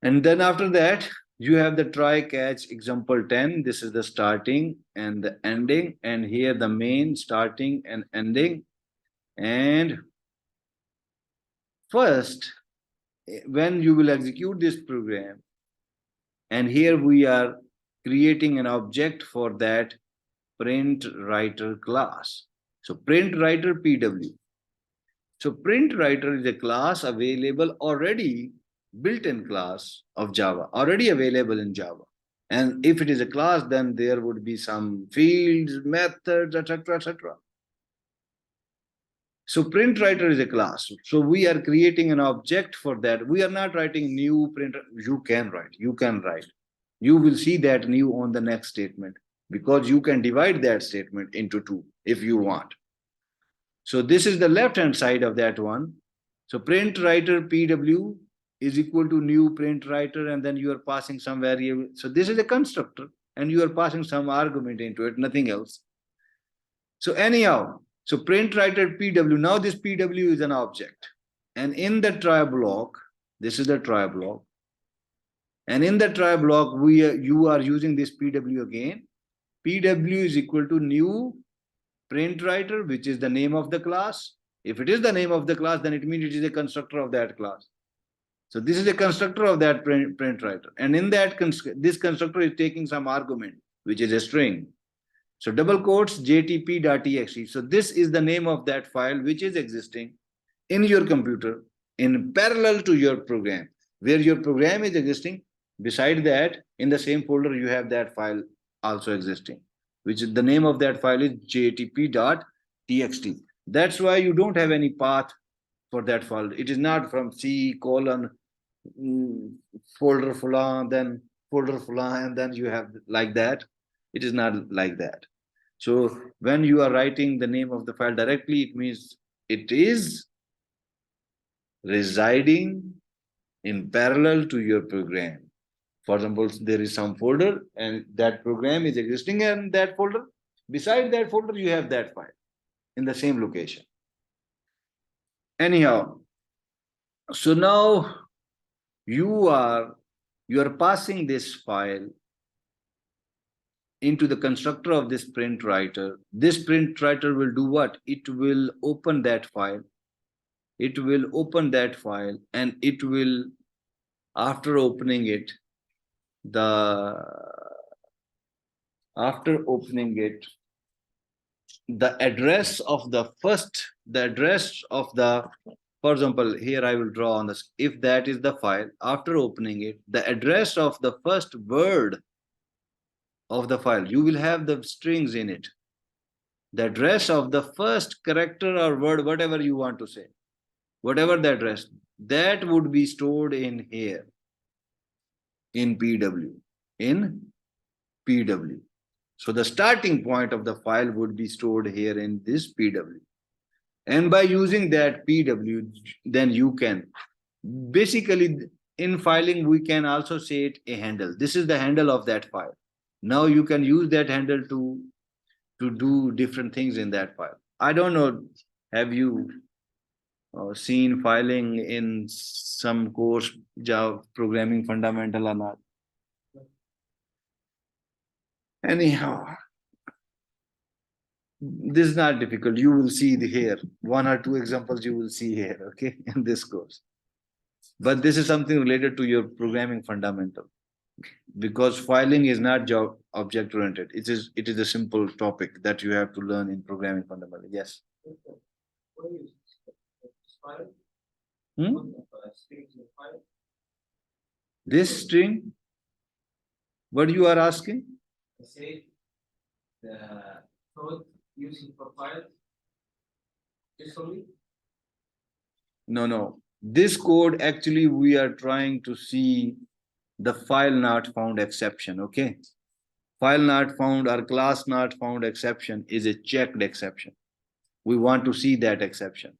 And then after that, you have the try catch example 10. This is the starting and the ending, and here the main starting and ending. And first, when you will execute this program, and here we are creating an object for that printwriter class. So printwriter PW. So printwriter is a class available already, built-in class of Java, already available in Java. And if it is a class, then there would be some fields, methods, etc., etc. So print writer is a class. So we are creating an object for that. We are not writing new printer. You can write. You will see that new on the next statement because you can divide that statement into two if you want. So this is the left-hand side of that one. So print writer PW is equal to new print writer, and then you are passing some variable. So this is a constructor, and you are passing some argument into it, nothing else. So anyhow, so print writer PW, now this PW is an object. And in the try block, this is the try block. And in the try block, you are using this PW again. PW is equal to new print writer, which is the name of the class. If it is the name of the class, then it means it is a constructor of that class. So this is a constructor of that print writer. And in that, this constructor is taking some argument, which is a string. So double quotes jtp.txt. So this is the name of that file which is existing in your computer in parallel to your program. Where your program is existing, beside that, in the same folder, you have that file also existing, which is the name of that file is jtp.txt. That's why you don't have any path for that file. It is not from C:, folder fulan, then folder fulan, and then you have like that. It is not like that. So when you are writing the name of the file directly, it means it is residing in parallel to your program. For example, there is some folder and that program is existing in that folder. Beside that folder, you have that file in the same location. Anyhow, so now you are passing this file into the constructor of this print writer. This print writer will do what? It will open that file. It will open that file, and it will, after opening it, the address of the for example, here I will draw on this. If that is the file, after opening it, the address of the first word of the file, you will have the strings in it. The address of the first character or word, whatever you want to say, whatever the address, that would be stored in here, in PW. So the starting point of the file would be stored here in this PW. And by using that PW, then you can, basically in filing, we can also say it a handle. This is the handle of that file. Now you can use that handle to do different things in that file. I don't know, have you seen filing in some course, Java Programming Fundamental or not? Anyhow, this is not difficult. You will see here, one or two examples you will see here, okay, in this course. But this is something related to your programming fundamental, because filing is not job object oriented. It is a simple topic that you have to learn in programming fundamental. Yes. This string, what you are asking? I say the code using for file usually. No. This code, actually, we are trying to see the file not found exception, okay? File not found or class not found exception is a checked exception. We want to see that exception.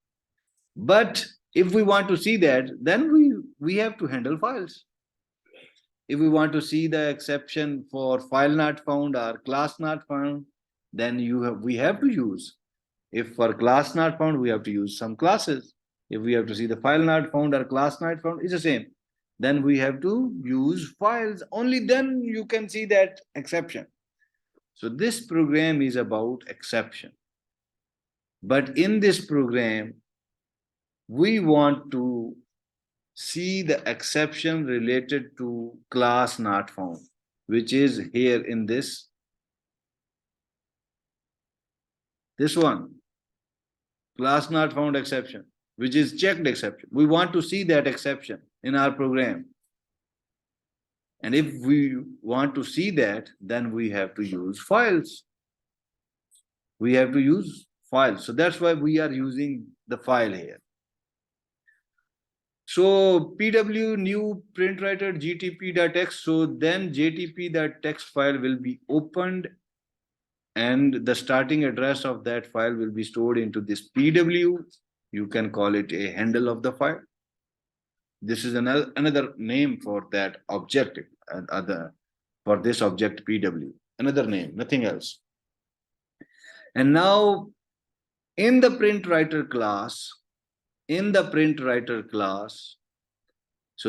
But if we want to see that, then we have to handle files. If we want to see the exception for file not found or class not found, then we have to use. If for class not found, we have to use some classes. If we have to see the file not found or class not found, it's the same. Then we have to use files. Only then you can see that exception. So this program is about exception. But in this program, we want to see the exception related to class not found, which is here in this one, class not found exception, which is checked exception. We want to see that exception in our program. And if we want to see that, then we have to use files. We have to use file. So that's why we are using the file here. So PW new print writer gtp.txt. So then gtp.txt file will be opened, and the starting address of that file will be stored into this PW. You can call it a handle of the file. This is another name for that object, for this object PW. Another name, nothing else. And now in the print writer class, so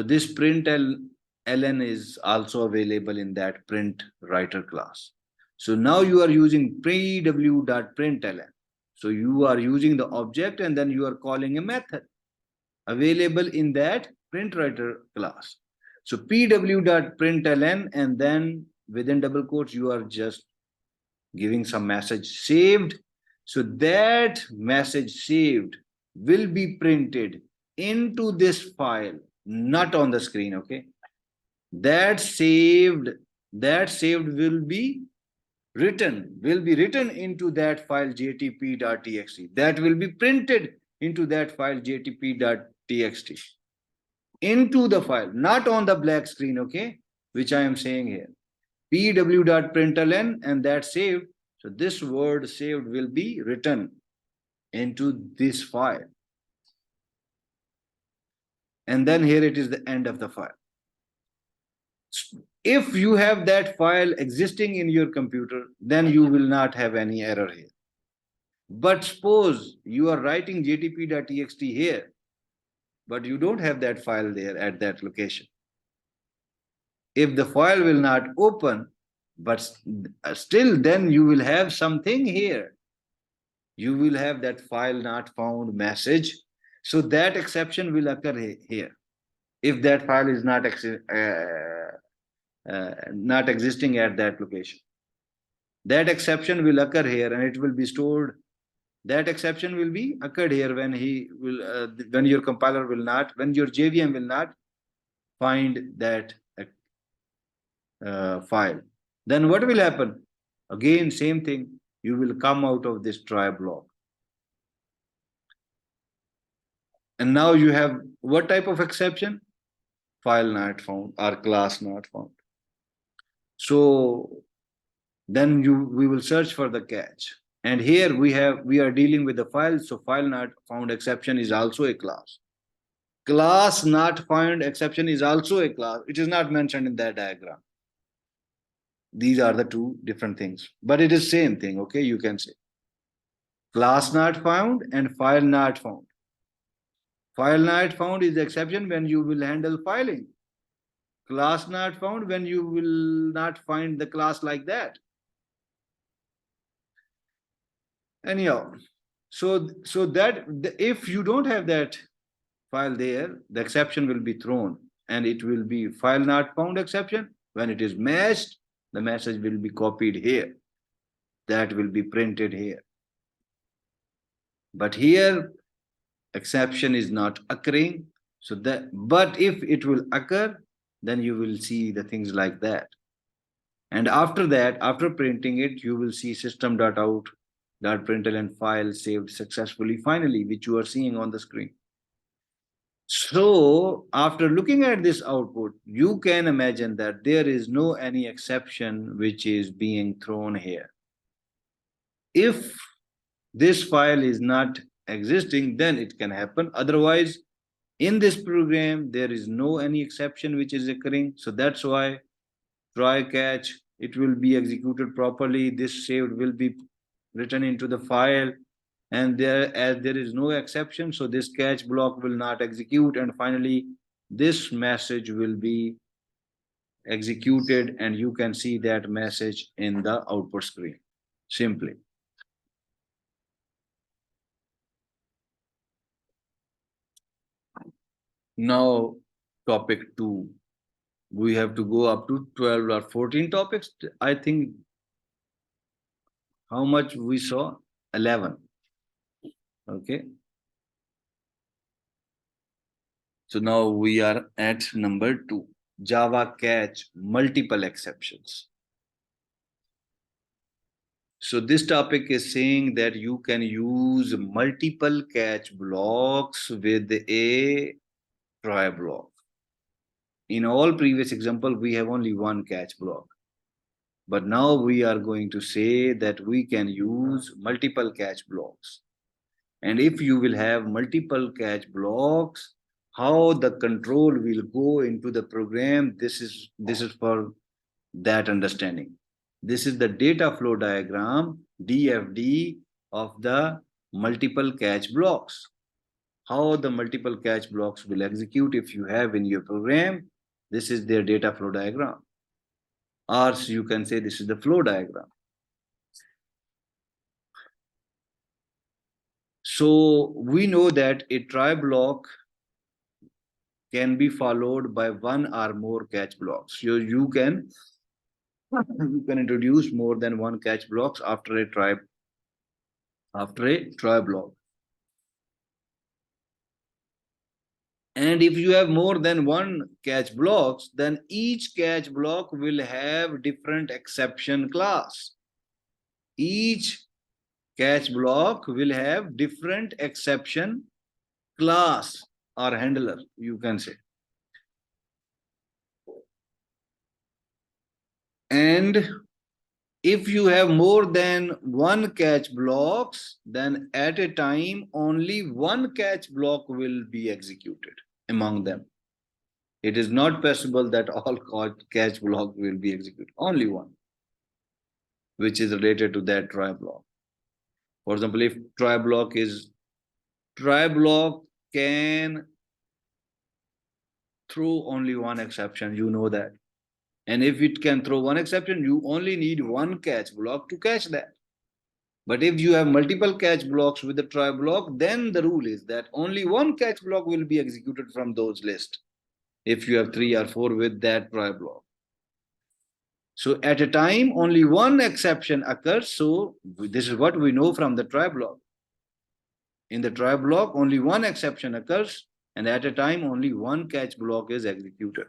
this println is also available in that print writer class. So now you are using pw.println. So you are using the object and then you are calling a method available in that print writer class. So pw.println, and then within double quotes you are just giving some message saved. So that message saved will be printed into this file, not on the screen. Okay, that saved will be written into that file jtp.txt. That will be printed into that file jtp.txt, into the file, not on the black screen. Okay, which I am saying here, pw.println, and that saved. So this word saved will be written into this file. And then here it is the end of the file. If you have that file existing in your computer, then you will not have any error here. But suppose you are writing jtp.txt here, but you don't have that file there at that location. If the file will not open, but still then you will have something here. You will have that file not found message. So that exception will occur here. If that file is not existing at that location, that exception will occur here and it will be stored. That exception will be occurred here when when your compiler will not, when your JVM will not find that file. Then what will happen? Again, same thing. You will come out of this try block. And now you have what type of exception? File not found or class not found. So then we will search for the catch. And here we are dealing with the file. So file not found exception is also a class. Class not found exception is also a class. It is not mentioned in that diagram. These are the two different things, but it is same thing. Okay, you can say class not found and file not found. File not found is the exception when you will handle filing. Class not found when you will not find the class like that. Anyhow, so that if you don't have that file there, the exception will be thrown and it will be file not found exception. When it is matched, the message will be copied here. That will be printed here. But here, exception is not occurring. So but if it will occur, then you will see the things like that. And after that, after printing it, you will see system.out.println file saved successfully finally, which you are seeing on the screen. So after looking at this output, you can imagine that there is no any exception which is being thrown here. If this file is not existing, then it can happen. Otherwise, in this program, there is no any exception which is occurring. So that's why try catch, it will be executed properly. This saved will be written into the file. And as there is no exception, so this catch block will not execute. And finally, this message will be executed and you can see that message in the output screen simply. Now, topic 2. We have to go up to 12 or 14 topics. I think how much we saw? 11. Okay. So now we are at number 2. Java catch multiple exceptions. So this topic is saying that you can use multiple catch blocks with a try block. In all previous example, we have only one catch block. But now we are going to say that we can use multiple catch blocks. And if you will have multiple catch blocks, how the control will go into the program, this is for that understanding. This is the data flow diagram, DFD, of the multiple catch blocks. How the multiple catch blocks will execute if you have in your program. This is their data flow diagram. Or you can say this is the flow diagram. So we know that a try block can be followed by one or more catch blocks. So you can introduce more than one catch blocks after a try block. And if you have more than one catch blocks, then each catch block will have different exception class. Each catch block will have different exception class or handler, you can say. And if you have more than one catch blocks, then at a time, only one catch block will be executed among them. It is not possible that all catch block will be executed, only one, which is related to that try block. For example, if try block can throw only one exception, you know that. And if it can throw one exception, you only need one catch block to catch that. But if you have multiple catch blocks with the try block, then the rule is that only one catch block will be executed from those lists. If you have 3 or 4 with that try block. So at a time, only one exception occurs. So this is what we know from the try block. In the try block, only one exception occurs, and at a time, only one catch block is executed.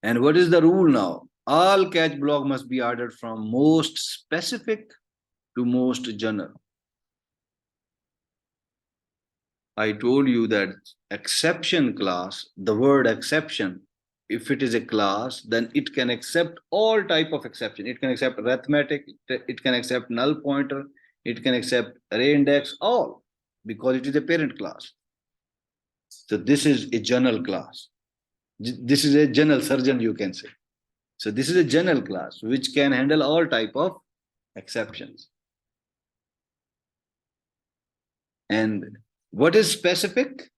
And what is the rule now? All catch block must be ordered from most specific to most general. I told you that exception class, the word exception, if it is a class, then it can accept all type of exception. It can accept arithmetic, it can accept null pointer, it can accept array index, all, because it is a parent class. So this is a general class. This is a general surgeon, you can say. So this is a general class which can handle all type of exceptions. And what is specific?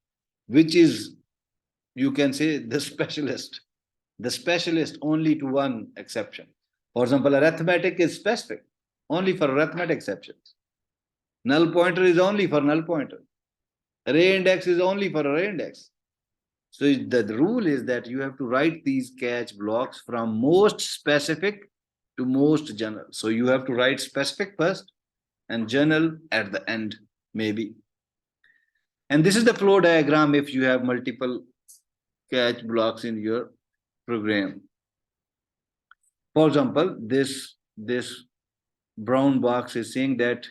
Which is, you can say, the specialist only to one exception. For example, arithmetic is specific only for arithmetic exceptions. Null pointer is only for null pointer. Array index is only for array index. So the rule is that you have to write these catch blocks from most specific to most general. So you have to write specific first and general at the end, maybe. And this is the flow diagram if you have multiple catch blocks in your program. For example, this brown box is saying that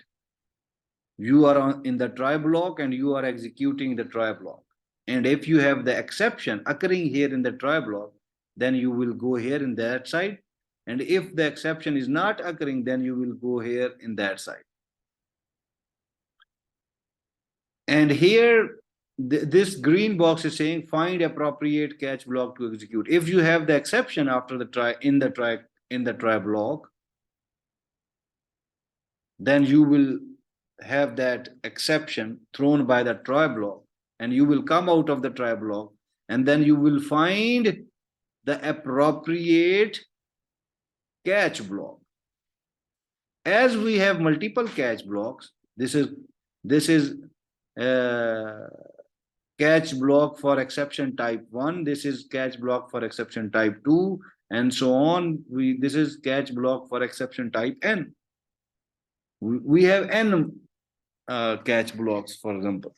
you are in the try block and you are executing the try block. And if you have the exception occurring here in the try block, then you will go here in that side. And if the exception is not occurring, then you will go here in that side. And here, this green box is saying find appropriate catch block to execute. If you have the exception after the try in the try block, then you will have that exception thrown by the try block, and you will come out of the try block, and then you will find the appropriate catch block. As we have multiple catch blocks, this is catch block for exception type 1, this is catch block for exception type 2, and so on. This is catch block for exception type n. We have n catch blocks, for example.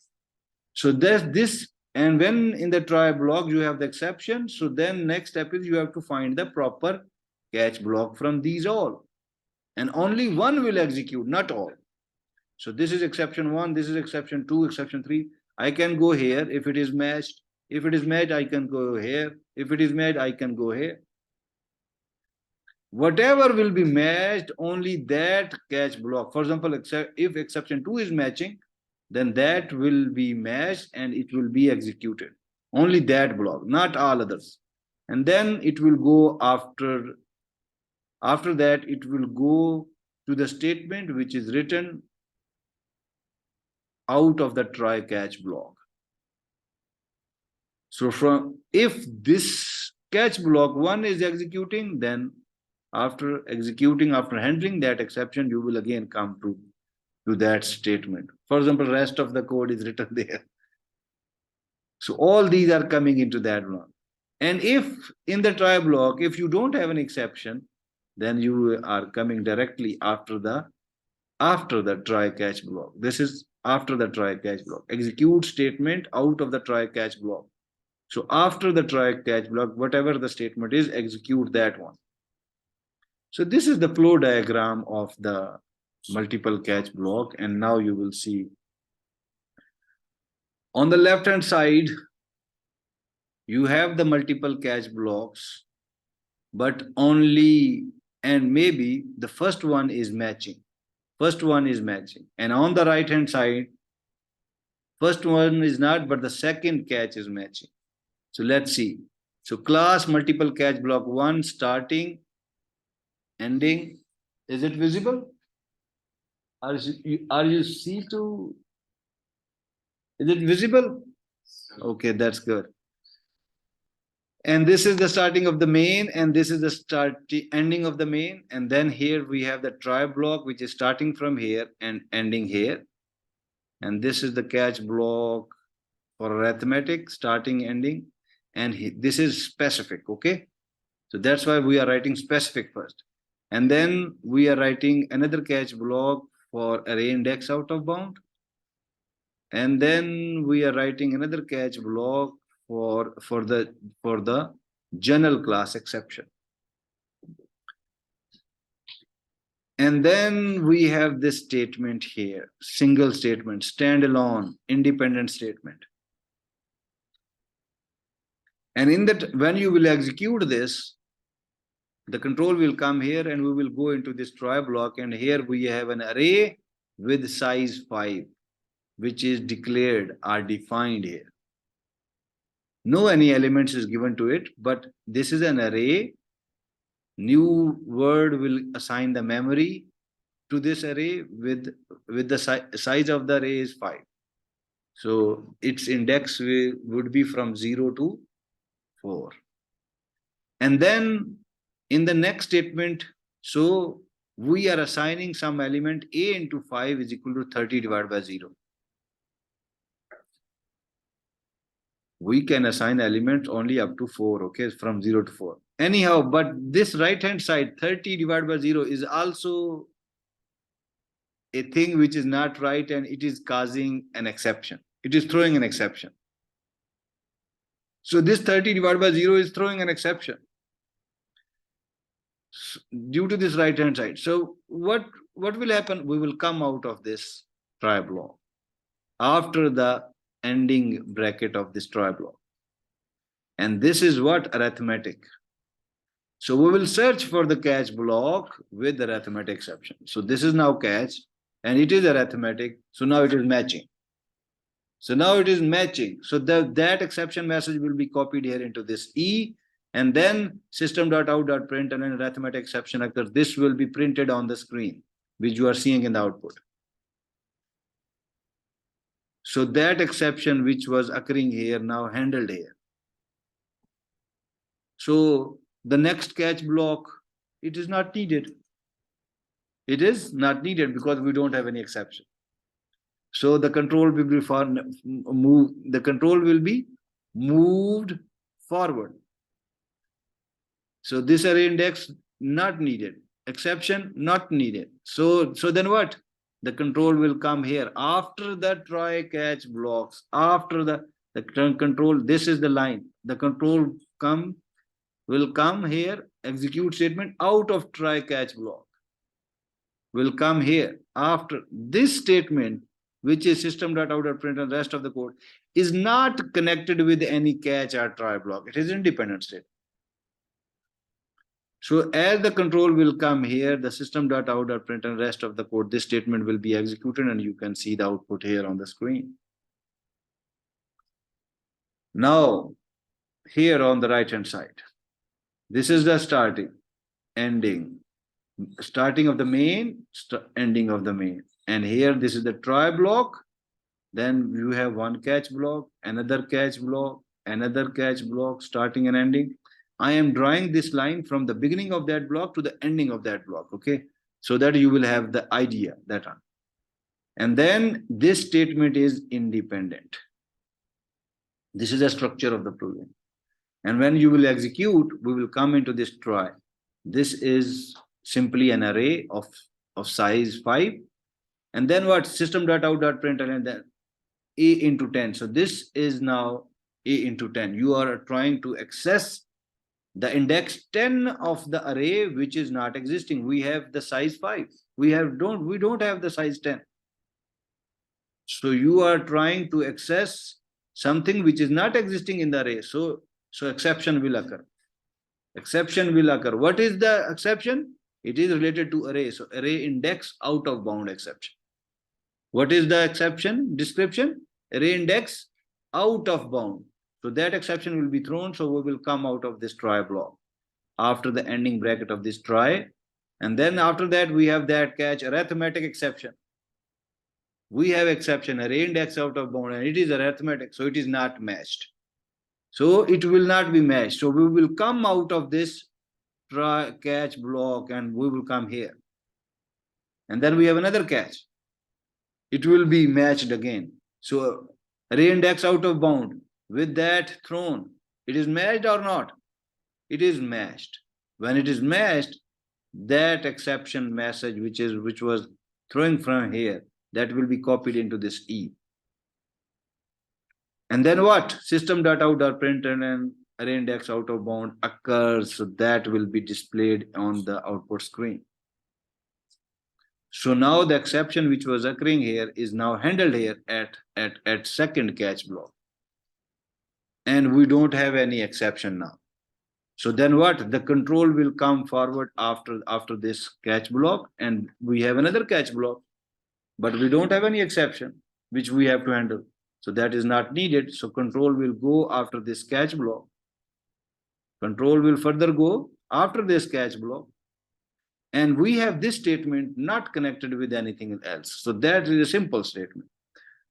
So there's this, and when in the try block you have the exception, so then next step is you have to find the proper catch block from these all. and only one will execute, not all. So this is exception 1, this is exception 2, exception 3. I can go here if it is matched. If it is matched, I can go here. If it is matched, I can go here. Whatever will be matched, only that catch block. For example, if exception 2 is matching, then that will be matched and it will be executed. Only that block, not all others. And then it will go after that, it will go to the statement which is written out of the try catch block. So from if this catch block 1 is executing, then after executing, after handling that exception, you will again come to that statement. For example, rest of the code is written there. So all these are coming into that block. And if in the try block, if you don't have an exception, then you are coming directly after the try catch block. This is after the try catch block. Execute statement out of the try catch block. So after the try catch block, whatever the statement is, execute that one. So this is the flow diagram of the multiple catch block. And now you will see on the left hand side, you have the multiple catch blocks, but only, and maybe the first one is matching. First one is matching. And on the right hand side, first one is not, but the second catch is matching. So let's see. So class multiple catch block 1 starting, ending. Is it visible? Are you see to? Is it visible? Okay, that's good. And this is the starting of the main, and this is the ending of the main. And then here we have the try block, which is starting from here and ending here. And this is the catch block for arithmetic, starting, ending. And this is specific, okay? So that's why we are writing specific first. And then we are writing another catch block for array index out of bound. And then we are writing another catch block for the general class exception. And then we have this statement here, single statement, standalone, independent statement. And in that, when you will execute this, the control will come here and we will go into this try block. And here we have an array with size 5, which is declared or defined here. No any elements is given to it, but this is an array. New word will assign the memory to this array with the size of the array is 5. So its index would be from 0 to 4. And then in the next statement, so we are assigning some element a into 5 is equal to 30 divided by 0. We can assign elements only up to 4, okay, from 0 to 4. Anyhow, but this right hand side, 30 divided by 0 is also a thing which is not right, and it is causing an exception. It is throwing an exception. So this 30 divided by 0 is throwing an exception due to this right hand side. So what will happen? We will come out of this try block after the ending bracket of this try block. And this is what? Arithmetic. So we will search for the catch block with the arithmetic exception. So this is now catch and it is arithmetic. So now it is matching. So now it is matching. So that exception message will be copied here into this E, and then system.out.println and arithmetic exception occurs. This will be printed on the screen, which you are seeing in the output. So that exception which was occurring here now handled here. So the next catch block, it is not needed. It is not needed because we don't have any exception. So the control will be moved forward. So this array index not needed, exception not needed. So then what? The control will come here after the try catch blocks. After the control, this is the line. The control will come here, execute statement out of try catch block. will come here after this statement, which is system.out.println, and rest of the code is not connected with any catch or try block. It is independent state. So as the control will come here, the system.out.println and rest of the code, this statement will be executed, and you can see the output here on the screen. Now, here on the right hand side, this is the starting, ending, starting of the main, ending of the main. And here, this is the try block. Then you have one catch block, another catch block, another catch block, starting and ending. I am drawing this line from the beginning of that block to the ending of that block, okay? So that you will have the idea that one. And then this statement is independent. This is the structure of the program. And when you will execute, we will come into this try. This is simply an array of size 5. And then what? System.out.println and then a into 10. So this is now a into 10. You are trying to access the index 10 of the array, which is not existing. We have the size 5. We don't have the size 10. So you are trying to access something which is not existing in the array. So exception will occur. Exception will occur. What is the exception? It is related to array. So array index out of bound exception. What is the exception description? Array index out of bound. So that exception will be thrown. So we will come out of this try block after the ending bracket of this try. And then after that, we have that catch arithmetic exception. We have exception array index out of bound, and it is arithmetic. So it is not matched. So it will not be matched. So we will come out of this try catch block and we will come here. And then we have another catch. It will be matched again. So array index out of bound with that thrown. It is matched or not? It is matched. When it is matched, that exception message which was throwing from here, that will be copied into this E. And then what? System.out.println and array index out of bound occurs. So that will be displayed on the output screen. So now the exception which was occurring here is now handled here at second catch block. And we don't have any exception now. So then what? The control will come forward after this catch block, and we have another catch block, but we don't have any exception which we have to handle. So that is not needed. So control will go after this catch block. Control will further go after this catch block. And we have this statement not connected with anything else. So that is a simple statement.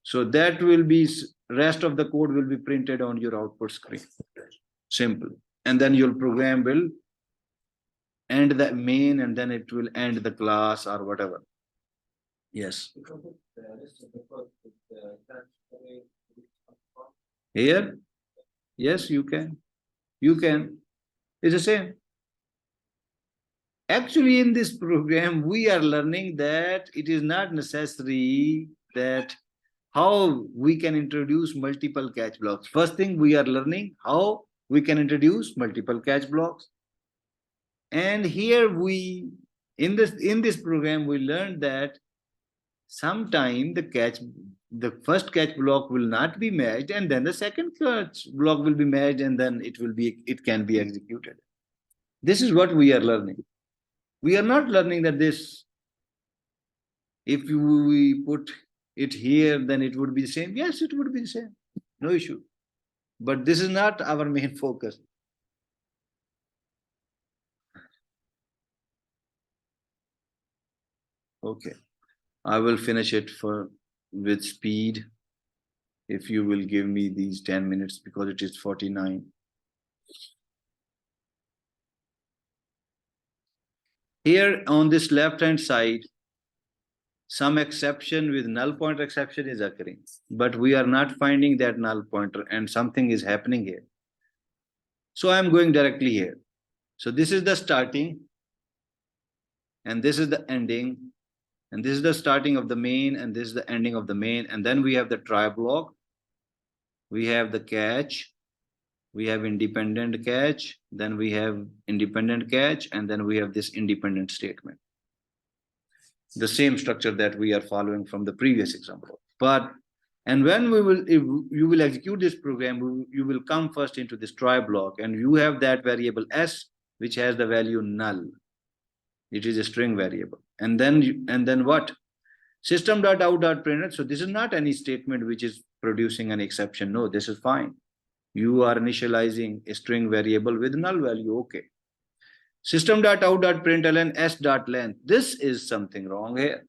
So that will be, rest of the code will be printed on your output screen. Simple. And then your program will end the main, and then it will end the class or whatever. Yes. Here? Yes, you can. You can. It's the same. Actually, in this program, we are learning that it is not necessary that how we can introduce multiple catch blocks. First thing, we are learning how we can introduce multiple catch blocks. And here in this program, we learned that sometime the first catch block will not be matched, and then the second catch block will be matched, and then it can be executed. This is what we are learning. We are not learning that this, if we put it here, then it would be the same. Yes, it would be the same. No issue. But this is not our main focus. Okay. I will finish it with speed if you will give me these 10 minutes, because it is 49. Here on this left-hand side, some exception with null pointer exception is occurring, but we are not finding that null pointer, and something is happening here. So I'm going directly here. So this is the starting, and this is the ending, and this is the starting of the main, and this is the ending of the main. And then we have the try block, we have the catch, we have independent catch, then we have independent catch, and then we have this independent statement. the same structure that we are following from the previous example. And when if you will execute this program, you will come first into this try block, and you have that variable s, which has the value null. It is a string variable. And then what? System.out.println. So this is not any statement which is producing an exception. No, this is fine. You are initializing a string variable with null value. Okay. System.out.println s.length. This is something wrong here.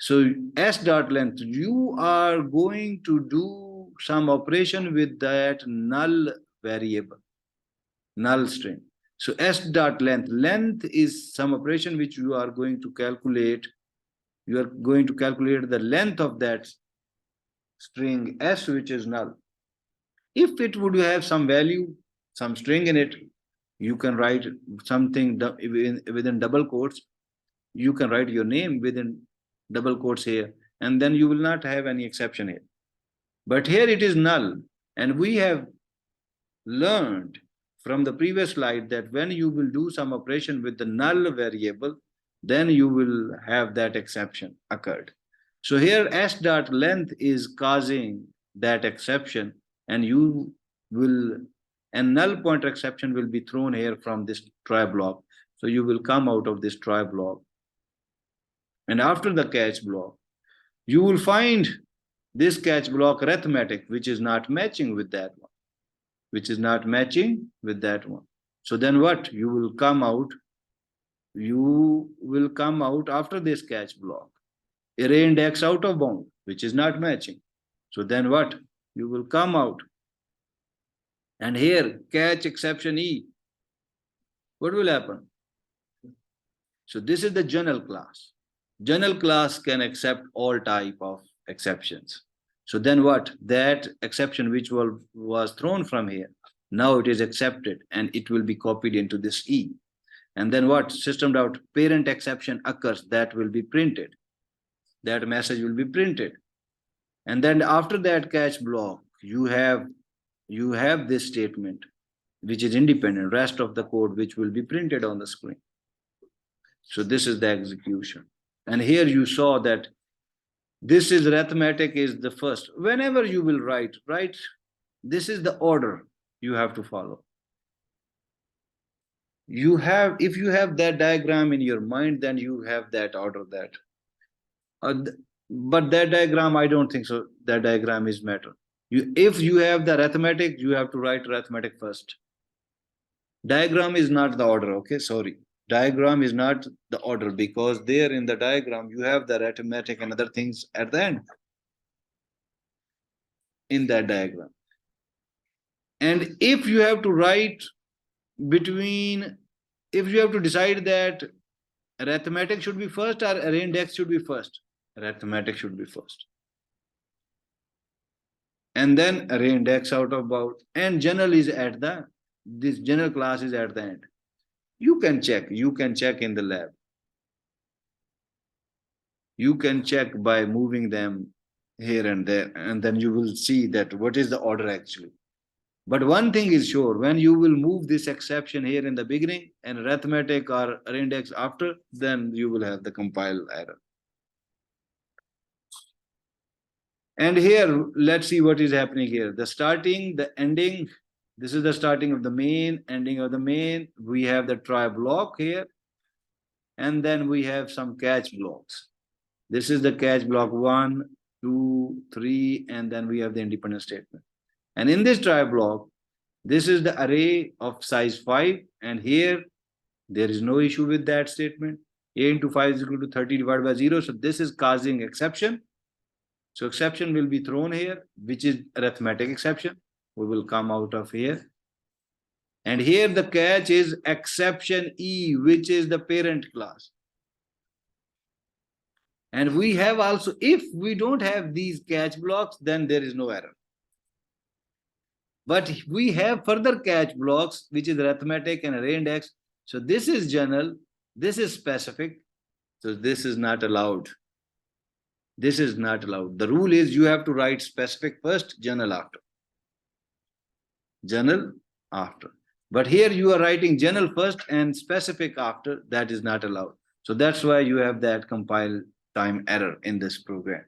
So s.length, you are going to do some operation with that null variable, null string. So s.length, length is some operation which you are going to calculate. You are going to calculate the length of that string s, which is null. If it would have some value, some string in it, you can write something within double quotes. You can write your name within double quotes here, and then you will not have any exception here. But here it is null, and we have learned from the previous slide that when you will do some operation with the null variable, then you will have that exception occurred. So here s.length is causing that exception, and null pointer exception will be thrown here from this try block. So you will come out of this try block. And after the catch block, you will find this catch block arithmetic, which is not matching with that one, So then what? You will come out after this catch block, array index out of bound, which is not matching. So then what? You will come out. And here, catch exception E. What will happen? So this is the general class. General class can accept all type of exceptions. So then what? That exception which was thrown from here, now it is accepted and it will be copied into this E. And then what? System.parent exception occurs, that will be printed. That message will be printed. And then after that catch block, you have this statement, which is independent, rest of the code, which will be printed on the screen. So this is the execution. And here you saw that this is arithmetic is the first. Whenever you will write, this is the order you have to follow. If you have that diagram in your mind, then you have that order but that diagram, I don't think so. That diagram is matter. If you have the arithmetic, you have to write arithmetic first. Diagram is not the order, okay? Sorry. Diagram is not the order, because there in the diagram, you have the arithmetic and other things at the end in that diagram. And if you have to write if you have to decide that arithmetic should be first or array index should be first, arithmetic should be first. And then array index out of bound, and general is this general class is at the end. You can check in the lab. You can check by moving them here and there, and then you will see that what is the order actually. But one thing is sure, when you will move this exception here in the beginning and arithmetic or array index after, then you will have the compile error. And here, let's see what is happening here. The starting, the ending, this is the starting of the main, ending of the main. We have the try block here. And then we have some catch blocks. This is the catch block 1, 2, 3, and then we have the independent statement. And in this try block, this is the array of size 5. And here, there is no issue with that statement. A into 5 is equal to 30 divided by 0. So this is causing exception. So exception will be thrown here, which is arithmetic exception. We will come out of here. And here the catch is exception E, which is the parent class. And we have also, if we don't have these catch blocks, then there is no error. But we have further catch blocks, which is arithmetic and array index. So this is general, this is specific. So this is not allowed. This is not allowed. The rule is you have to write specific first, general after. General after. But here you are writing general first and specific after. That is not allowed. So that's why you have that compile time error in this program.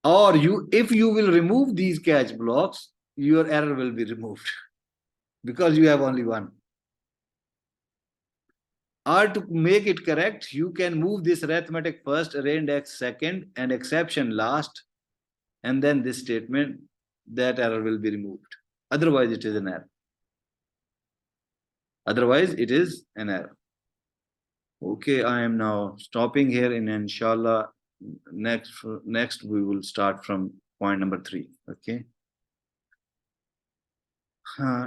Or if you will remove these catch blocks, your error will be removed because you have only one. Or to make it correct, you can move this arithmetic first, array index second, and exception last, and then this statement, that error will be removed. Otherwise, it is an error. Otherwise, it is an error. Okay, I am now stopping here, and inshallah, next we will start from point number 3. Okay.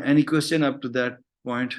Any question up to that point?